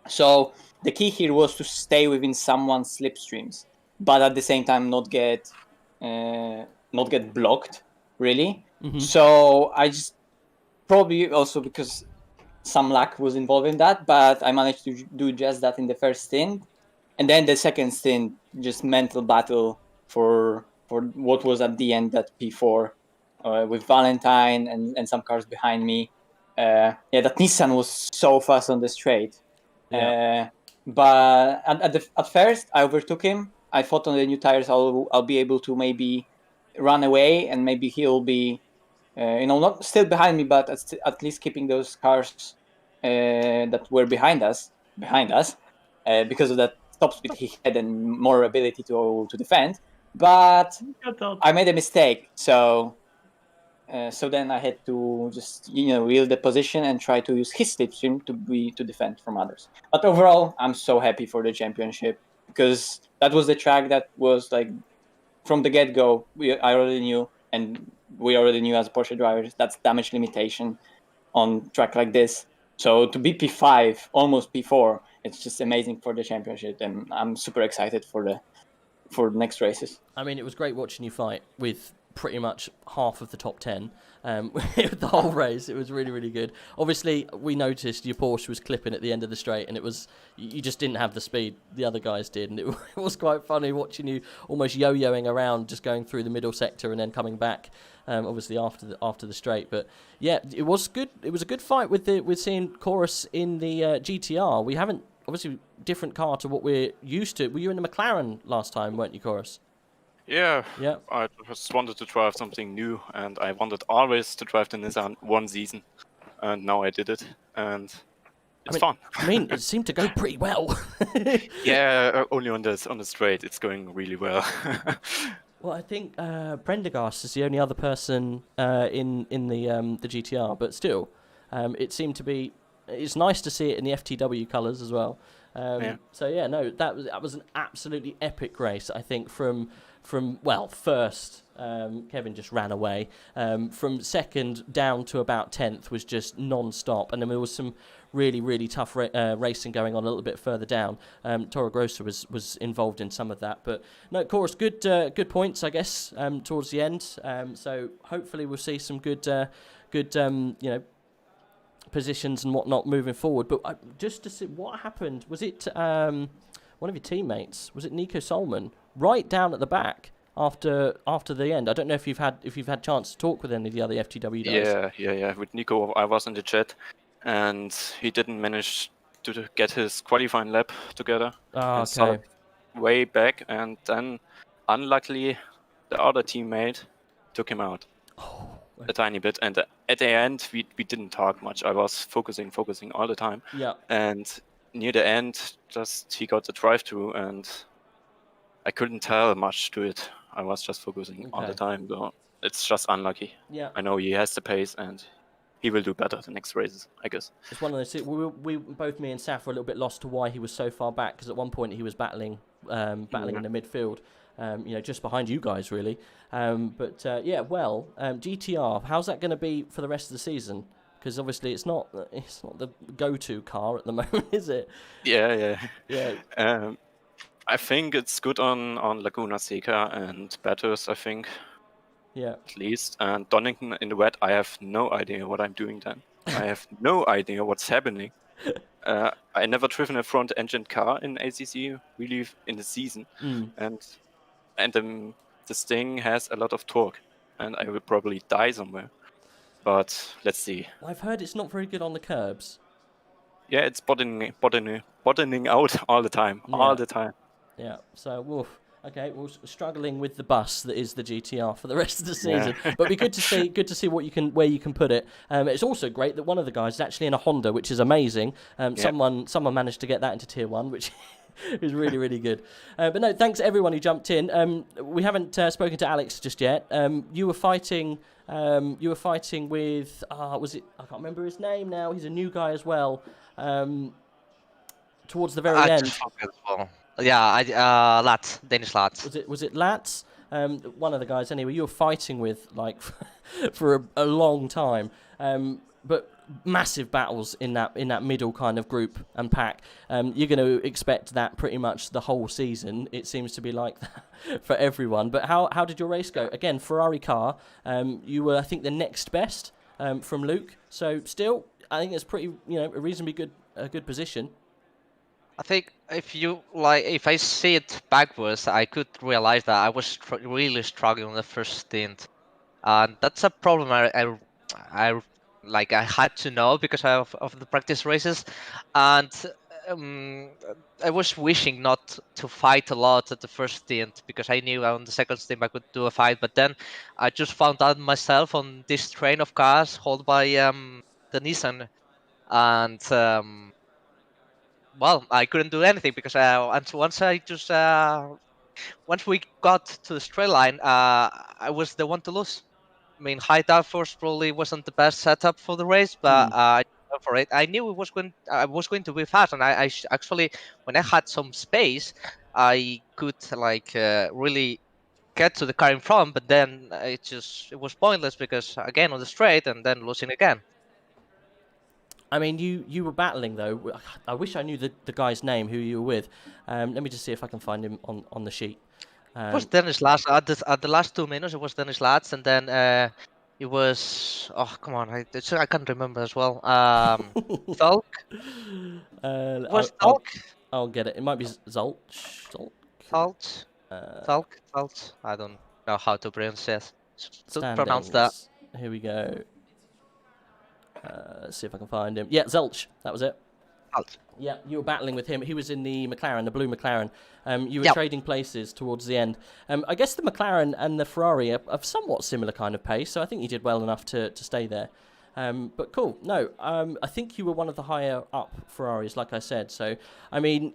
So the key here was to stay within someone's slipstreams, but at the same time not get blocked, really. Mm-hmm. So I just probably also because some luck was involved in that, but I managed to do just that in the first stint. And then the second stint, just mental battle for what was at the end that P4 with Valentine and some cars behind me. That Nissan was so fast on the straight. Yeah. But at first, I overtook him. I thought on the new tires I'll be able to maybe run away, and maybe he'll be not still behind me, but at least keeping those cars that were behind us because of that top speed he had and more ability to defend. But I made a mistake, so then I had to just wheel the position and try to use his slipstream to defend from others. But overall, I'm so happy for the championship because that was the track that was like from the get-go I already knew, and we already knew as Porsche drivers that's damage limitation on track like this. So to be P5, almost P4, it's just amazing for the championship, and I'm super excited for the next races. I mean, it was great watching you fight with pretty much half of the top 10 the whole race. It was really, really good. Obviously, we noticed your Porsche was clipping at the end of the straight, and it was, you just didn't have the speed the other guys did, and it was quite funny watching you almost yo-yoing around, just going through the middle sector and then coming back. Obviously after the straight, but yeah, it was good. It was a good fight with seeing Chorus in the GTR. We haven't, obviously, different car to what we're used to. Were you in the McLaren last time, weren't you, Chorus? Yeah, Yeah. I just wanted to drive something new, and I wanted always to drive the Nissan one season, and now I did it, and it's fun. I mean, it seemed to go pretty well. Yeah, only on the straight, it's going really well. Well, I think Prendergast is the only other person in the GTR, but still, it seemed to be. It's nice to see it in the FTW colours as well. Yeah. So yeah, no, that was an absolutely epic race. I think from first, Kevin just ran away. From second down to about 10th was just non-stop, and then there was some really, really tough racing going on a little bit further down. Toro Grosso was involved in some of that, but no, of course, good points, I guess, towards the end. So hopefully we'll see some good positions and whatnot moving forward. But just to see what happened, was it one of your teammates? Was it Nico Solman right down at the back after the end? I don't know if you've had chance to talk with any of the other FTW guys. Yeah. With Nico, I was in the chat, and he didn't manage to get his qualifying lap together. Oh, and started okay. way back, and then unluckily the other teammate took him out a tiny bit. And at the end, we didn't talk much. I was focusing all the time. Yeah. And near the end, just he got the drive-through, and I couldn't tell much to it. I was just focusing all the time. So it's just unlucky. Yeah. I know he has the pace, and he will do better the next races, I guess. It's one of those. We both, me and Saf, were a little bit lost to why he was so far back, because at one point he was battling in the midfield, just behind you guys, really. GTR, how's that going to be for the rest of the season? Because obviously it's not the go-to car at the moment, is it? Yeah. Yeah. I think it's good on Laguna Seca and Bathurst, I think. Yeah. At least. And Donington in the wet, I have no idea what I'm doing then. I have no idea what's happening. I never driven a front-engine car in ACC, really, in the season. And this thing has a lot of torque, and I will probably die somewhere. But let's see. I've heard it's not very good on the curbs. Yeah, it's bottoming out all the time. Yeah. All the time. Yeah, so, woof. Okay, well, struggling with the bus that is the GTR for the rest of the season, but it'd be good to see where you can put it. It's also great that one of the guys is actually in a Honda, which is amazing. Someone managed to get that into Tier 1, which is really, really good. But no, thanks to everyone who jumped in. We haven't spoken to Alex just yet. You were fighting with was it? I can't remember his name now. He's a new guy as well. Towards the very end. As well. Yeah, Lat, Danish Lat. Was it Lats? One of the guys anyway. You were fighting with for a long time, but massive battles in that middle kind of group and pack. You're going to expect that pretty much the whole season. It seems to be like that for everyone. But how did your race go? Again, Ferrari car. You were, I think, the next best from Luke. So still, I think it's pretty, a reasonably good position. I think if I see it backwards, I could realize that I was really struggling on the first stint, and that's a problem I had to know because of the practice races, and I was wishing not to fight a lot at the first stint because I knew on the second stint I could do a fight, but then I just found out myself on this train of cars hauled by the Nissan, and well, I couldn't do anything because once we got to the straight line, I was the one to lose. I mean, high downforce probably wasn't the best setup for the race, but I went for it. I knew I was going to be fast, and I actually, when I had some space, I could really get to the car in front, but then it was pointless because again on the straight and then losing again. I mean, you were battling though. I wish I knew the guy's name who you were with. Let me just see if I can find him on the sheet. It was Dennis Lats at the last 2 minutes. It was Dennis Lats, and then it was come on, I can't remember as well. Thulk. Was Thulk? I'll get it. It might be Zulch. Thult. Thult. I don't know how to pronounce that. Here we go. Let's see if I can find him. Yeah, Zulch. That was it. Zulch. Yeah, you were battling with him. He was in the McLaren, the blue McLaren. You were trading places towards the end. I guess the McLaren and the Ferrari are of somewhat similar kind of pace, so I think you did well enough to stay there. But cool. No, I think you were one of the higher up Ferraris, like I said. So, I mean,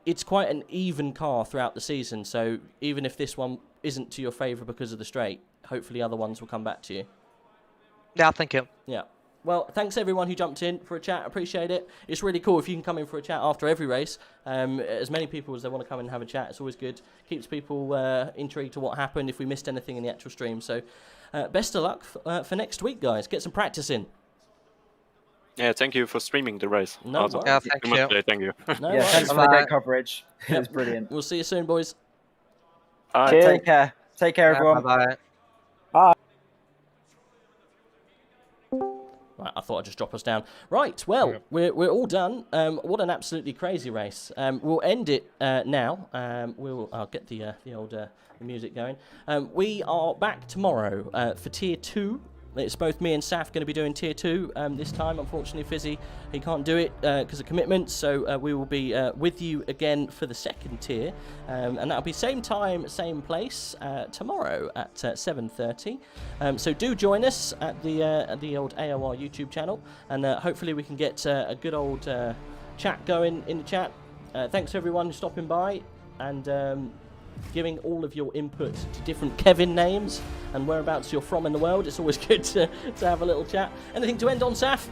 it's quite an even car throughout the season. So, even if this one isn't to your favour because of the straight, hopefully other ones will come back to you. Yeah, thank you. Yeah. Well, thanks everyone who jumped in for a chat. Appreciate it. It's really cool if you can come in for a chat after every race. As many people as they want to come in and have a chat. It's always good. Keeps people intrigued to what happened if we missed anything in the actual stream. So, best of luck for next week, guys. Get some practice in. Yeah, thank you for streaming the race. No also, yeah, thank you. Thank you. No yeah, thanks for the great coverage. It was brilliant. We'll see you soon, boys. Take care. Take care, everyone. Bye. Right, I thought I'd just drop us down. Right, well, we're all done. What an absolutely crazy race. We'll end it now. I'll get the old music going. We are back tomorrow for Tier 2. It's both me and Saf going to be doing Tier 2 this time. Unfortunately, Fizzy, he can't do it because of commitments, so we will be with you again for the second tier. And that'll be same time, same place tomorrow at 7:30. So do join us at the old AOR YouTube channel, and hopefully we can get a good old chat going in the chat. Thanks everyone stopping by and giving all of your input to different Kevin names and whereabouts you're from in the world. It's always good to have a little chat. Anything to end on, Saf?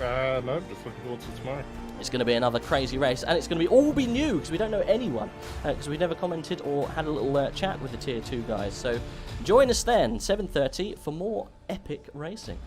No, just looking forward to tomorrow. It's going to be another crazy race, and it's going to all be new because we don't know anyone, because we've never commented or had a little chat with the Tier 2 guys. So join us then, 7:30, for more epic racing.